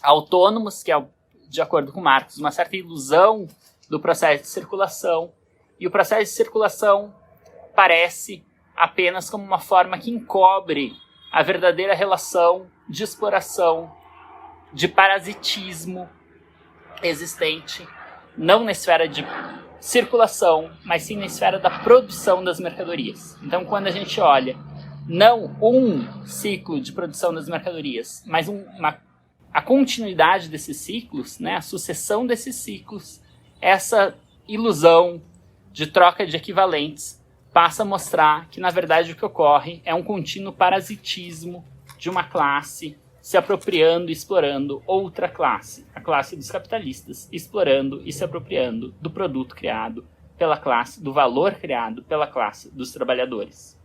autônomos, que é, de acordo com Marx, uma certa ilusão do processo de circulação, e o processo de circulação parece apenas como uma forma que encobre a verdadeira relação de exploração, de parasitismo existente, não na esfera de circulação, mas sim na esfera da produção das mercadorias. Então, quando a gente olha não um ciclo de produção das mercadorias, mas a continuidade desses ciclos, né, a sucessão desses ciclos, essa ilusão de troca de equivalentes passa a mostrar que, na verdade, o que ocorre é um contínuo parasitismo de uma classe se apropriando e explorando outra classe, a classe dos capitalistas, explorando e se apropriando do produto criado pela classe, do valor criado pela classe dos trabalhadores.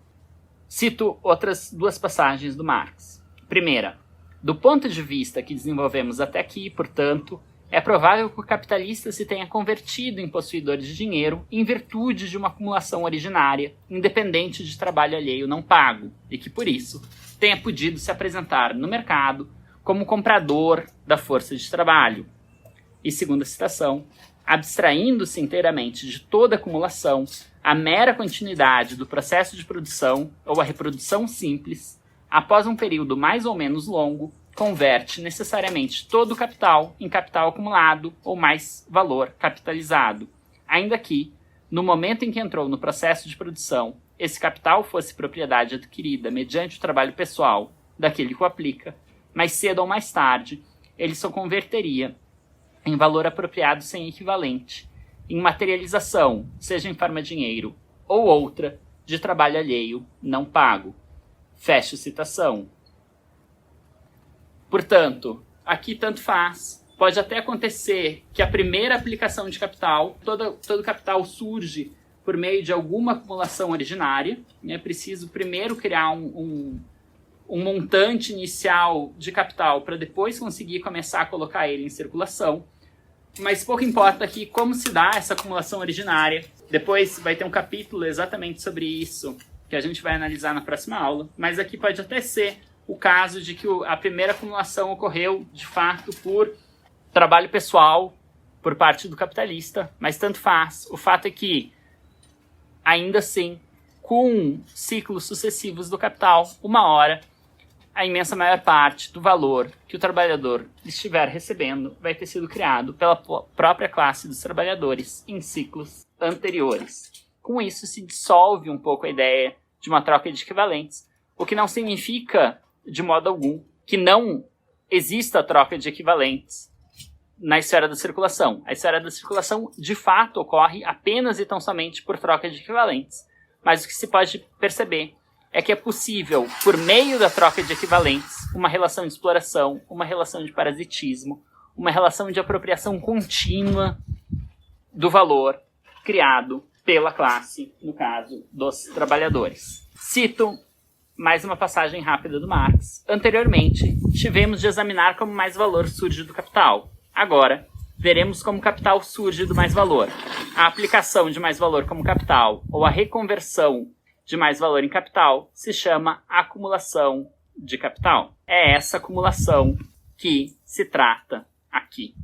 Cito outras duas passagens do Marx. Primeira, do ponto de vista que desenvolvemos até aqui, portanto, é provável que o capitalista se tenha convertido em possuidor de dinheiro em virtude de uma acumulação originária, independente de trabalho alheio não pago, e que, por isso, tenha podido se apresentar no mercado como comprador da força de trabalho. E, segunda citação, abstraindo-se inteiramente de toda acumulação, a mera continuidade do processo de produção, ou a reprodução simples, após um período mais ou menos longo, converte necessariamente todo o capital em capital acumulado ou mais valor capitalizado, ainda que, no momento em que entrou no processo de produção, esse capital fosse propriedade adquirida mediante o trabalho pessoal daquele que o aplica, mais cedo ou mais tarde, ele só converteria em valor apropriado sem equivalente, em materialização, seja em forma de dinheiro ou outra, de trabalho alheio não pago. Fecho citação. Portanto, aqui tanto faz. Pode até acontecer que a primeira aplicação de capital, todo capital surge por meio de alguma acumulação originária. É preciso primeiro criar um montante inicial de capital para depois conseguir começar a colocar ele em circulação. Mas pouco importa aqui como se dá essa acumulação originária. Depois vai ter um capítulo exatamente sobre isso, que a gente vai analisar na próxima aula. Mas aqui pode até ser o caso de que a primeira acumulação ocorreu, de fato, por trabalho pessoal por parte do capitalista, mas tanto faz. O fato é que, ainda assim, com ciclos sucessivos do capital, uma hora, a imensa maior parte do valor que o trabalhador estiver recebendo vai ter sido criado pela própria classe dos trabalhadores em ciclos anteriores. Com isso, se dissolve um pouco a ideia de uma troca de equivalentes, o que não significa, de modo algum, que não exista troca de equivalentes na esfera da circulação. A esfera da circulação, de fato, ocorre apenas e tão somente por troca de equivalentes. Mas o que se pode perceber é que é possível, por meio da troca de equivalentes, uma relação de exploração, uma relação de parasitismo, uma relação de apropriação contínua do valor criado pela classe, no caso dos trabalhadores. Cito mais uma passagem rápida do Marx. Anteriormente, tivemos de examinar como mais valor surge do capital. Agora, veremos como capital surge do mais valor. A aplicação de mais valor como capital, ou a reconversão de mais valor em capital, se chama acumulação de capital. É essa acumulação que se trata aqui.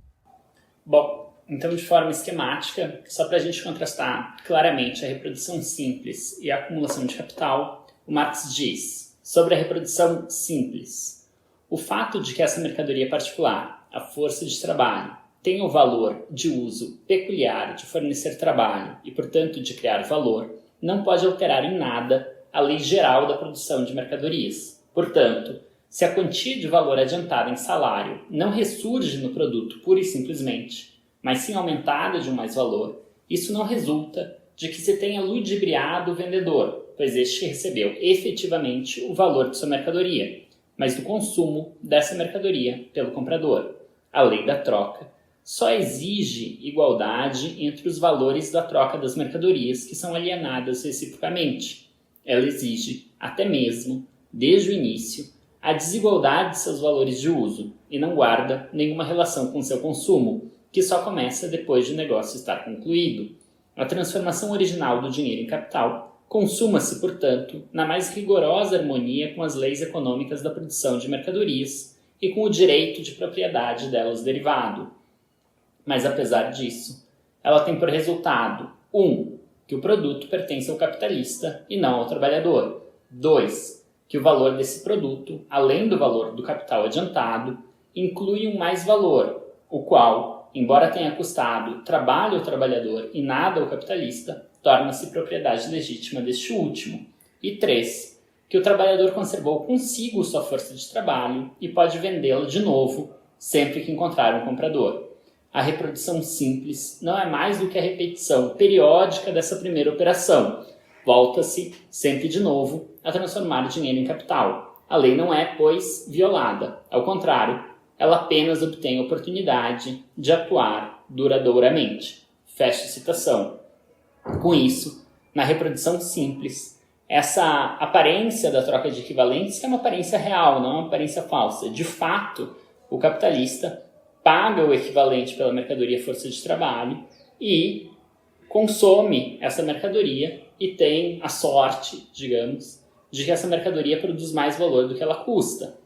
Bom, então de forma esquemática, só para a gente contrastar claramente a reprodução simples e a acumulação de capital, o Marx diz sobre a reprodução simples: o fato de que essa mercadoria particular, a força de trabalho, tem o valor de uso peculiar de fornecer trabalho e, portanto, de criar valor, não pode alterar em nada a lei geral da produção de mercadorias. Portanto, se a quantia de valor adiantada em salário não ressurge no produto pura e simplesmente, mas sim aumentada de um mais valor, isso não resulta de que se tenha ludibriado o vendedor, pois este recebeu efetivamente o valor de sua mercadoria, mas do consumo dessa mercadoria pelo comprador. A lei da troca só exige igualdade entre os valores da troca das mercadorias que são alienadas reciprocamente. Ela exige, até mesmo, desde o início, a desigualdade de seus valores de uso e não guarda nenhuma relação com seu consumo, que só começa depois de o negócio estar concluído. A transformação original do dinheiro em capital consuma-se, portanto, na mais rigorosa harmonia com as leis econômicas da produção de mercadorias e com o direito de propriedade delas derivado. Mas, apesar disso, ela tem por resultado 1. Que o produto pertence ao capitalista e não ao trabalhador. 2. Que o valor desse produto, além do valor do capital adiantado, inclui um mais-valor, o qual, embora tenha custado trabalho ao trabalhador e nada ao capitalista, torna-se propriedade legítima deste último. E 3. Que o trabalhador conservou consigo sua força de trabalho e pode vendê-la de novo sempre que encontrar um comprador. A reprodução simples não é mais do que a repetição periódica dessa primeira operação. Volta-se, sempre de novo, a transformar o dinheiro em capital. A lei não é, pois, violada. Ao contrário, ela apenas obtém oportunidade de atuar duradouramente. Fecha a citação. Com isso, na reprodução simples, essa aparência da troca de equivalentes é uma aparência real, não é uma aparência falsa. De fato, o capitalista paga o equivalente pela mercadoria força de trabalho e consome essa mercadoria e tem a sorte, digamos, de que essa mercadoria produz mais valor do que ela custa.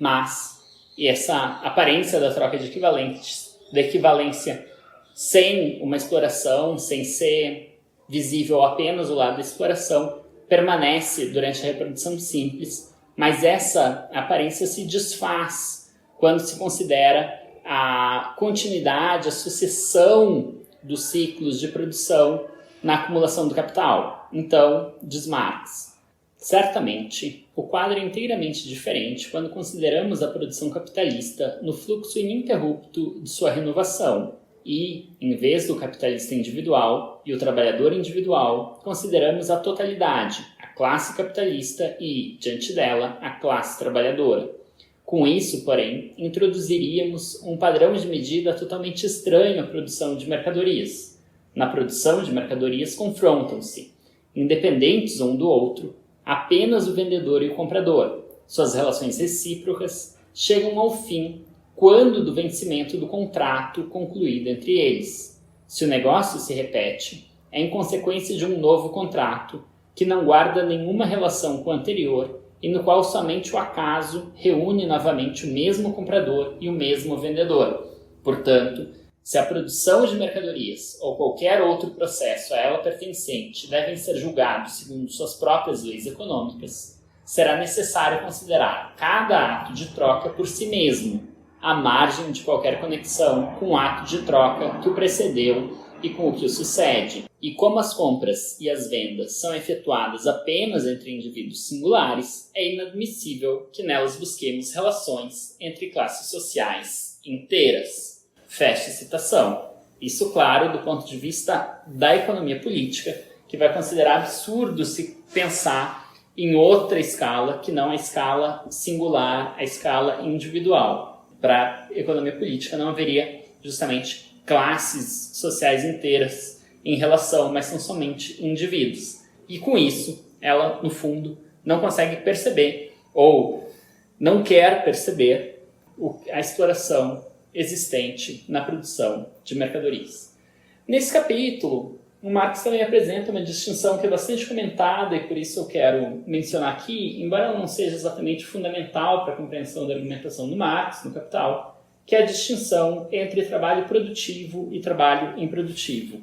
Mas, e essa aparência da troca de equivalentes, da equivalência sem uma exploração, sem ser visível apenas o lado da exploração, permanece durante a reprodução simples, mas essa aparência se desfaz quando se considera a continuidade, a sucessão dos ciclos de produção na acumulação do capital. Então, diz Marx, certamente, o quadro é inteiramente diferente quando consideramos a produção capitalista no fluxo ininterrupto de sua renovação e, em vez do capitalista individual e o trabalhador individual, consideramos a totalidade, a classe capitalista e, diante dela, a classe trabalhadora. Com isso, porém, introduziríamos um padrão de medida totalmente estranho à produção de mercadorias. Na produção de mercadorias confrontam-se, independentes um do outro, apenas o vendedor e o comprador. Suas relações recíprocas chegam ao fim quando do vencimento do contrato concluído entre eles. Se o negócio se repete, é em consequência de um novo contrato, que não guarda nenhuma relação com o anterior e no qual somente o acaso reúne novamente o mesmo comprador e o mesmo vendedor. Portanto, se a produção de mercadorias ou qualquer outro processo a ela pertencente devem ser julgados segundo suas próprias leis econômicas, será necessário considerar cada ato de troca por si mesmo, à margem de qualquer conexão com o ato de troca que o precedeu e com o que o sucede. E como as compras e as vendas são efetuadas apenas entre indivíduos singulares, é inadmissível que nelas busquemos relações entre classes sociais inteiras. Fecha a citação. Isso, claro, do ponto de vista da economia política, que vai considerar absurdo se pensar em outra escala que não a escala singular, a escala individual. Para a economia política não haveria justamente classes sociais inteiras em relação, mas são somente indivíduos. E com isso, ela, no fundo, não consegue perceber ou não quer perceber a exploração existente na produção de mercadorias. Nesse capítulo, o Marx também apresenta uma distinção que é bastante comentada e por isso eu quero mencionar aqui, embora ela não seja exatamente fundamental para a compreensão da argumentação do Marx no Capital, que é a distinção entre trabalho produtivo e trabalho improdutivo.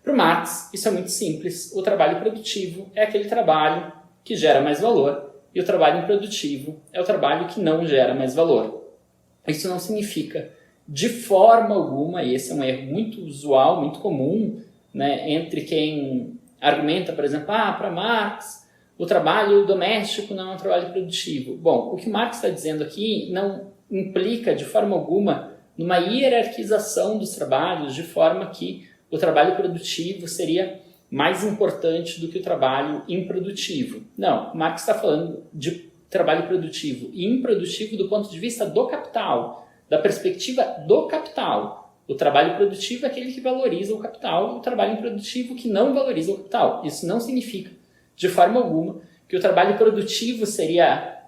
Para o Marx, isso é muito simples. O trabalho produtivo é aquele trabalho que gera mais valor e o trabalho improdutivo é o trabalho que não gera mais valor. Isso não significa, de forma alguma, e esse é um erro muito usual, muito comum, né, entre quem argumenta, por exemplo, para Marx, o trabalho doméstico não é um trabalho produtivo. Bom, o que Marx está dizendo aqui não implica, de forma alguma, numa hierarquização dos trabalhos, de forma que o trabalho produtivo seria mais importante do que o trabalho improdutivo. Não, Marx está falando de trabalho produtivo e improdutivo do ponto de vista do capital, da perspectiva do capital. O trabalho produtivo é aquele que valoriza o capital, o trabalho improdutivo que não valoriza o capital. Isso não significa, de forma alguma, que o trabalho produtivo seria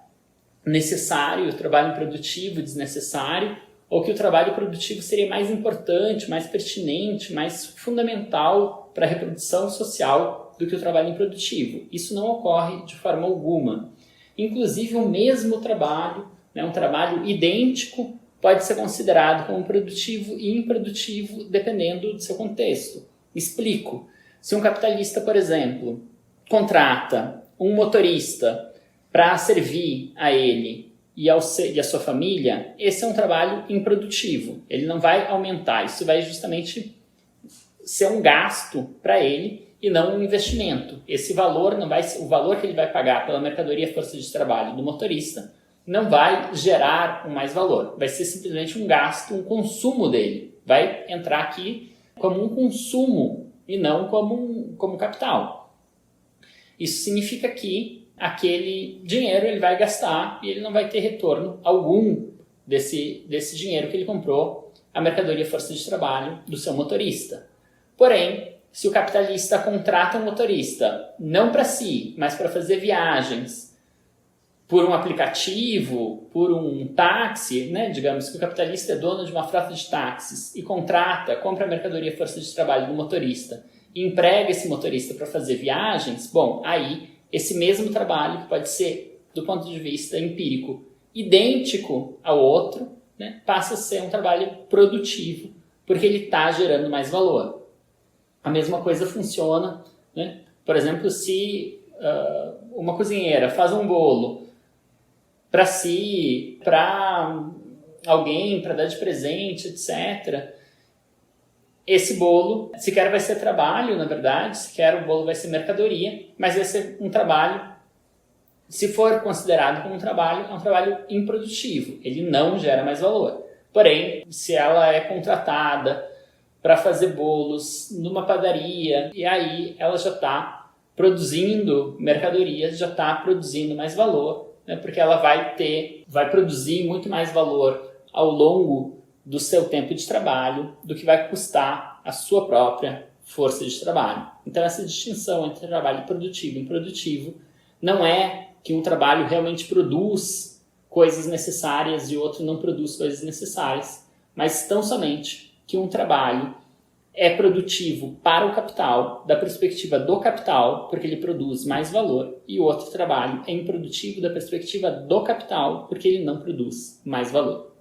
necessário, o trabalho improdutivo desnecessário, ou que o trabalho produtivo seria mais importante, mais pertinente, mais fundamental para a reprodução social do que o trabalho improdutivo. Isso não ocorre de forma alguma. Inclusive, o mesmo trabalho, né, um trabalho idêntico, pode ser considerado como produtivo e improdutivo dependendo do seu contexto. Explico. Se um capitalista, por exemplo, contrata um motorista para servir a ele e a sua família, esse é um trabalho improdutivo. Ele não vai aumentar, isso vai justamente ser um gasto para ele e não um investimento. Esse valor não vai, o valor que ele vai pagar pela mercadoria e força de trabalho do motorista não vai gerar um mais valor. Vai ser simplesmente um gasto, um consumo dele. Vai entrar aqui como um consumo e não como capital. Isso significa que aquele dinheiro ele vai gastar e ele não vai ter retorno algum desse dinheiro que ele comprou a mercadoria e força de trabalho do seu motorista. Porém, se o capitalista contrata um motorista, não para si, mas para fazer viagens por um aplicativo, por um táxi, né? Digamos que o capitalista é dono de uma frota de táxis e compra a mercadoria e força de trabalho do motorista e emprega esse motorista para fazer viagens, bom, aí esse mesmo trabalho, que pode ser, do ponto de vista empírico, idêntico ao outro, né? Passa a ser um trabalho produtivo, porque ele está gerando mais valor. A mesma coisa funciona, né? Por exemplo, se uma cozinheira faz um bolo para si, para alguém, para dar de presente, etc. Esse bolo, sequer vai ser trabalho, na verdade, sequer o bolo vai ser mercadoria, mas vai ser um trabalho, se for considerado como um trabalho, é um trabalho improdutivo, ele não gera mais valor. Porém, se ela é contratada para fazer bolos numa padaria, e aí ela já está produzindo mercadorias, já está produzindo mais valor, né? Porque ela vai produzir muito mais valor ao longo do seu tempo de trabalho do que vai custar a sua própria força de trabalho. Então essa distinção entre trabalho produtivo e improdutivo não é que um trabalho realmente produz coisas necessárias e outro não produz coisas necessárias, mas tão somente que um trabalho é produtivo para o capital, da perspectiva do capital, porque ele produz mais valor, e o outro trabalho é improdutivo da perspectiva do capital, porque ele não produz mais valor.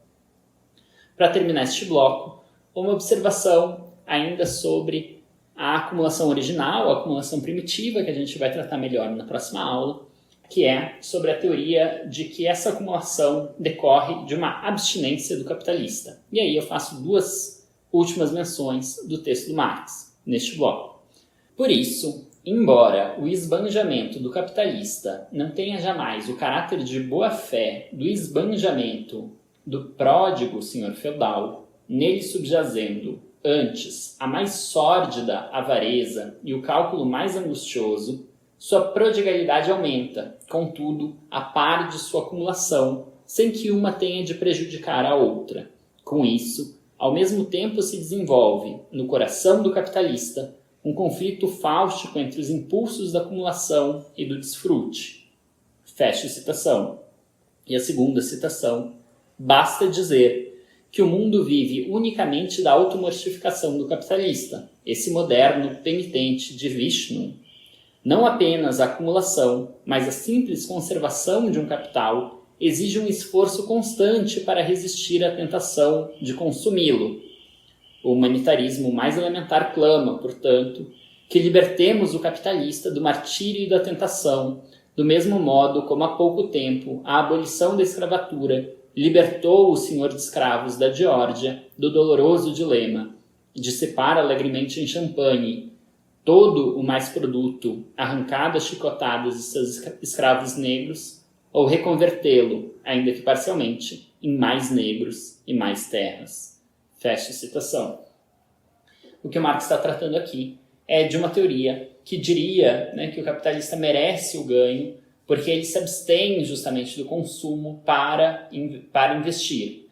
Para terminar este bloco, uma observação ainda sobre a acumulação original, a acumulação primitiva, que a gente vai tratar melhor na próxima aula, que é sobre a teoria de que essa acumulação decorre de uma abstinência do capitalista. E aí eu faço duas últimas menções do texto do Marx, neste bloco. Por isso, embora o esbanjamento do capitalista não tenha jamais o caráter de boa-fé do esbanjamento do pródigo senhor feudal, nele subjazendo, antes, a mais sórdida avareza e o cálculo mais angustioso, sua prodigalidade aumenta, contudo, a par de sua acumulação, sem que uma tenha de prejudicar a outra. Com isso, ao mesmo tempo se desenvolve, no coração do capitalista, um conflito fáustico entre os impulsos da acumulação e do desfrute. Fecha citação. E a segunda citação: basta dizer que o mundo vive unicamente da automortificação do capitalista, esse moderno penitente de Vishnu. Não apenas a acumulação, mas a simples conservação de um capital exige um esforço constante para resistir à tentação de consumi-lo. O humanitarismo mais elementar clama, portanto, que libertemos o capitalista do martírio e da tentação, do mesmo modo como há pouco tempo a abolição da escravatura libertou o senhor de escravos da Geórgia do doloroso dilema de dissipar alegremente em champanhe todo o mais produto arrancado a chicotadas de seus escravos negros, ou reconvertê-lo, ainda que parcialmente, em mais negros e mais terras. Fecha a citação. O que o Marx está tratando aqui é de uma teoria que diria, né, que o capitalista merece o ganho porque ele se abstém justamente do consumo para investir.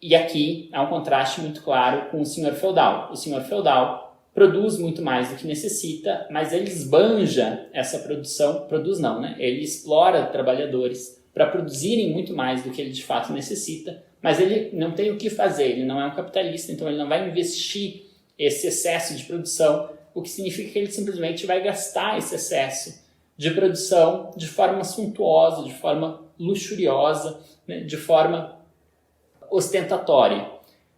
E aqui há um contraste muito claro com o senhor feudal. O senhor feudal produz muito mais do que necessita, mas ele esbanja essa produção, ele explora trabalhadores para produzirem muito mais do que ele de fato necessita, mas ele não tem o que fazer, ele não é um capitalista, então ele não vai investir esse excesso de produção, o que significa que ele simplesmente vai gastar esse excesso de produção de forma suntuosa, de forma luxuriosa, né, de forma ostentatória.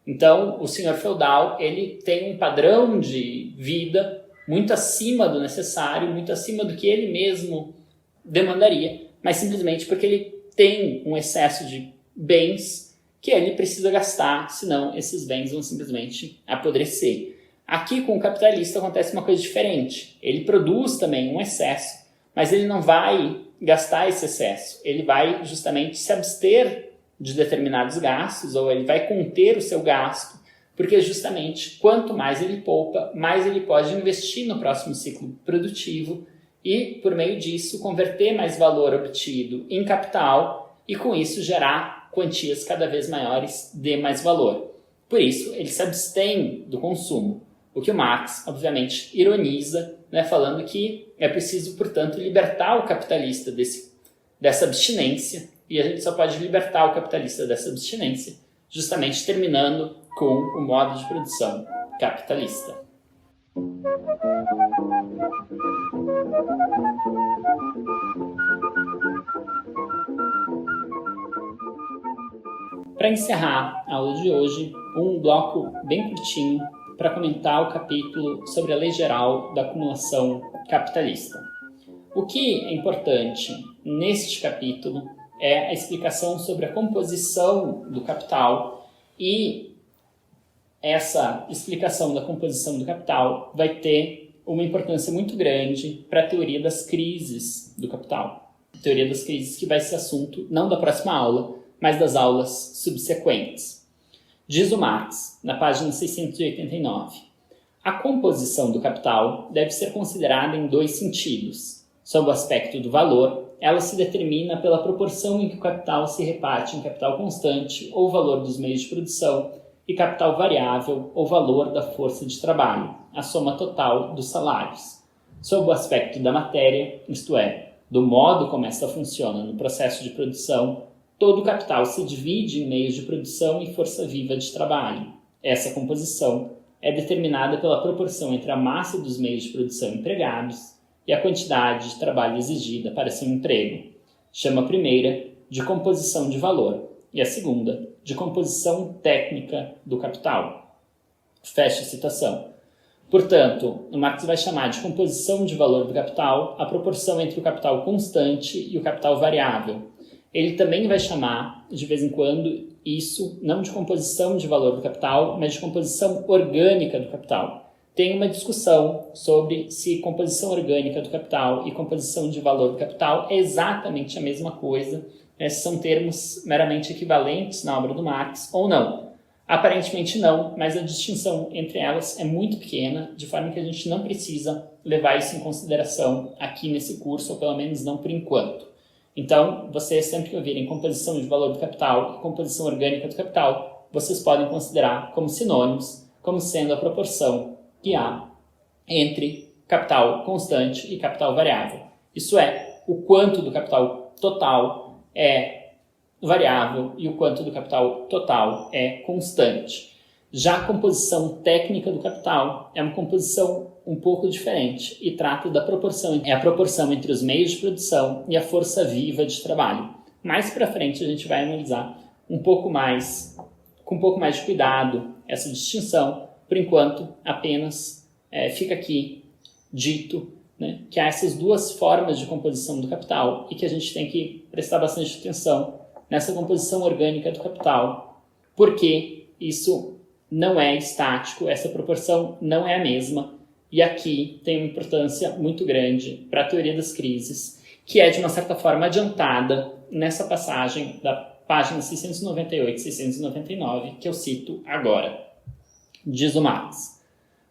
Então, o senhor feudal, ele tem um padrão de vida muito acima do necessário, muito acima do que ele mesmo demandaria, mas simplesmente porque ele tem um excesso de bens que ele precisa gastar, senão esses bens vão simplesmente apodrecer. Aqui, com o capitalista, acontece uma coisa diferente. Ele produz também um excesso, mas ele não vai gastar esse excesso. Ele vai justamente se abster de determinados gastos, ou ele vai conter o seu gasto, porque justamente quanto mais ele poupa, mais ele pode investir no próximo ciclo produtivo e, por meio disso, converter mais valor obtido em capital e, com isso, gerar quantias cada vez maiores de mais valor. Por isso, ele se abstém do consumo, o que o Marx, obviamente, ironiza, né, falando que é preciso, portanto, libertar o capitalista dessa abstinência, e a gente só pode libertar o capitalista dessa abstinência justamente terminando com o modo de produção capitalista. Para encerrar a aula de hoje, um bloco bem curtinho para comentar o capítulo sobre a Lei Geral da Acumulação Capitalista. O que é importante neste capítulo é a explicação sobre a composição do capital, e essa explicação da composição do capital vai ter uma importância muito grande para a teoria das crises do capital. A teoria das crises que vai ser assunto não da próxima aula, mas das aulas subsequentes. Diz o Marx, na página 689, a composição do capital deve ser considerada em dois sentidos. Sob o aspecto do valor, ela se determina pela proporção em que o capital se reparte em capital constante, ou valor dos meios de produção, e capital variável, ou valor da força de trabalho, a soma total dos salários. Sob o aspecto da matéria, isto é, do modo como esta funciona no processo de produção, todo o capital se divide em meios de produção e força viva de trabalho. Essa composição é determinada pela proporção entre a massa dos meios de produção empregados e a quantidade de trabalho exigida para seu emprego. Chama a primeira de composição de valor e a segunda de composição técnica do capital. Fecha a citação. Portanto, o Marx vai chamar de composição de valor do capital a proporção entre o capital constante e o capital variável. Ele também vai chamar, de vez em quando, isso não de composição de valor do capital, mas de composição orgânica do capital. Tem uma discussão sobre se composição orgânica do capital e composição de valor do capital é exatamente a mesma coisa, né? São termos meramente equivalentes na obra do Marx ou não. Aparentemente não, mas a distinção entre elas é muito pequena, de forma que a gente não precisa levar isso em consideração aqui nesse curso, ou pelo menos não por enquanto. Então, vocês sempre que ouvirem composição de valor do capital e composição orgânica do capital, vocês podem considerar como sinônimos, como sendo a proporção que há entre capital constante e capital variável. Isso é, o quanto do capital total é variável e o quanto do capital total é constante. Já a composição técnica do capital é uma composição um pouco diferente e trata da proporção, é a proporção entre os meios de produção e a força viva de trabalho. Mais para frente a gente vai analisar com um pouco mais de cuidado essa distinção. Por enquanto, apenas fica aqui dito, né, que há essas duas formas de composição do capital e que a gente tem que prestar bastante atenção nessa composição orgânica do capital, porque isso não é estático, essa proporção não é a mesma, e aqui tem uma importância muito grande para a teoria das crises, que é de uma certa forma adiantada nessa passagem da página 698 e 699, que eu cito agora. Diz o Marx.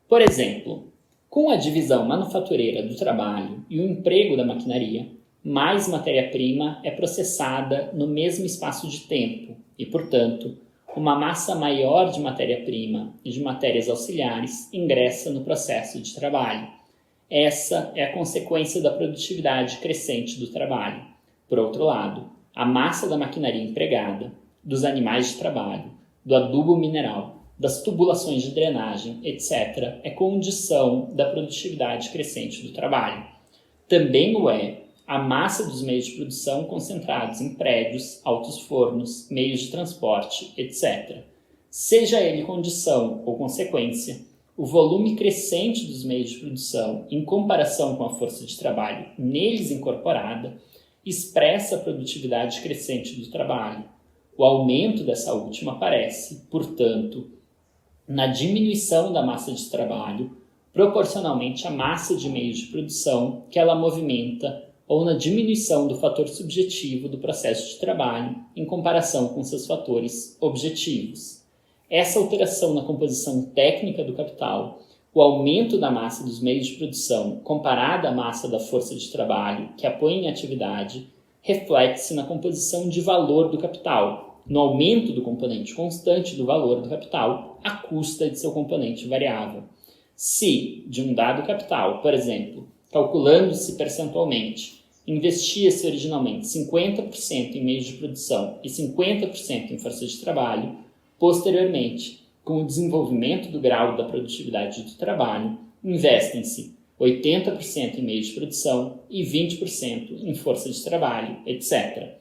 Por exemplo, com a divisão manufatureira do trabalho e o emprego da maquinaria, mais matéria-prima é processada no mesmo espaço de tempo e, portanto, uma massa maior de matéria-prima e de matérias auxiliares ingressa no processo de trabalho. Essa é a consequência da produtividade crescente do trabalho. Por outro lado, a massa da maquinaria empregada dos animais de trabalho, do adubo mineral, das tubulações de drenagem, etc., é condição da produtividade crescente do trabalho. Também o é a massa dos meios de produção concentrados em prédios, altos fornos, meios de transporte, etc. Seja ele condição ou consequência, o volume crescente dos meios de produção em comparação com a força de trabalho neles incorporada expressa a produtividade crescente do trabalho. O aumento dessa última aparece, portanto, na diminuição da massa de trabalho proporcionalmente à massa de meios de produção que ela movimenta ou na diminuição do fator subjetivo do processo de trabalho em comparação com seus fatores objetivos. Essa alteração na composição técnica do capital, o aumento da massa dos meios de produção comparada à massa da força de trabalho que a põe em atividade, reflete-se na composição de valor do capital, no aumento do componente constante do valor do capital à custa de seu componente variável. Se, de um dado capital, por exemplo, calculando-se percentualmente, investia-se originalmente 50% em meios de produção e 50% em força de trabalho, posteriormente, com o desenvolvimento do grau da produtividade do trabalho, investem-se 80% em meios de produção e 20% em força de trabalho, etc.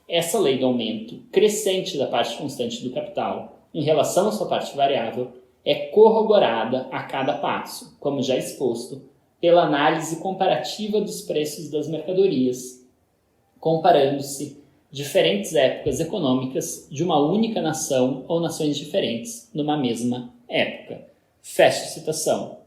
Essa lei do aumento crescente da parte constante do capital em relação à sua parte variável é corroborada a cada passo, como já exposto, pela análise comparativa dos preços das mercadorias, comparando-se diferentes épocas econômicas de uma única nação ou nações diferentes numa mesma época. Fecha a citação.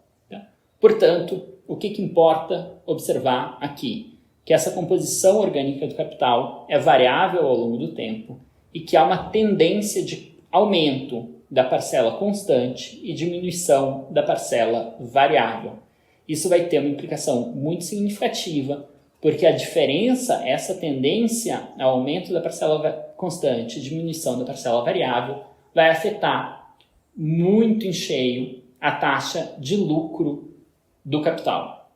Portanto, o que importa observar aqui? Que essa composição orgânica do capital é variável ao longo do tempo e que há uma tendência de aumento da parcela constante e diminuição da parcela variável. Isso vai ter uma implicação muito significativa, porque a diferença, essa tendência ao aumento da parcela constante e diminuição da parcela variável, vai afetar muito em cheio a taxa de lucro do capital.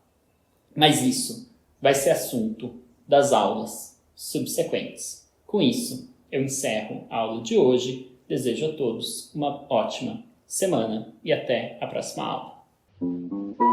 Mas isso vai ser assunto das aulas subsequentes. Com isso, eu encerro a aula de hoje. Desejo a todos uma ótima semana e até a próxima aula.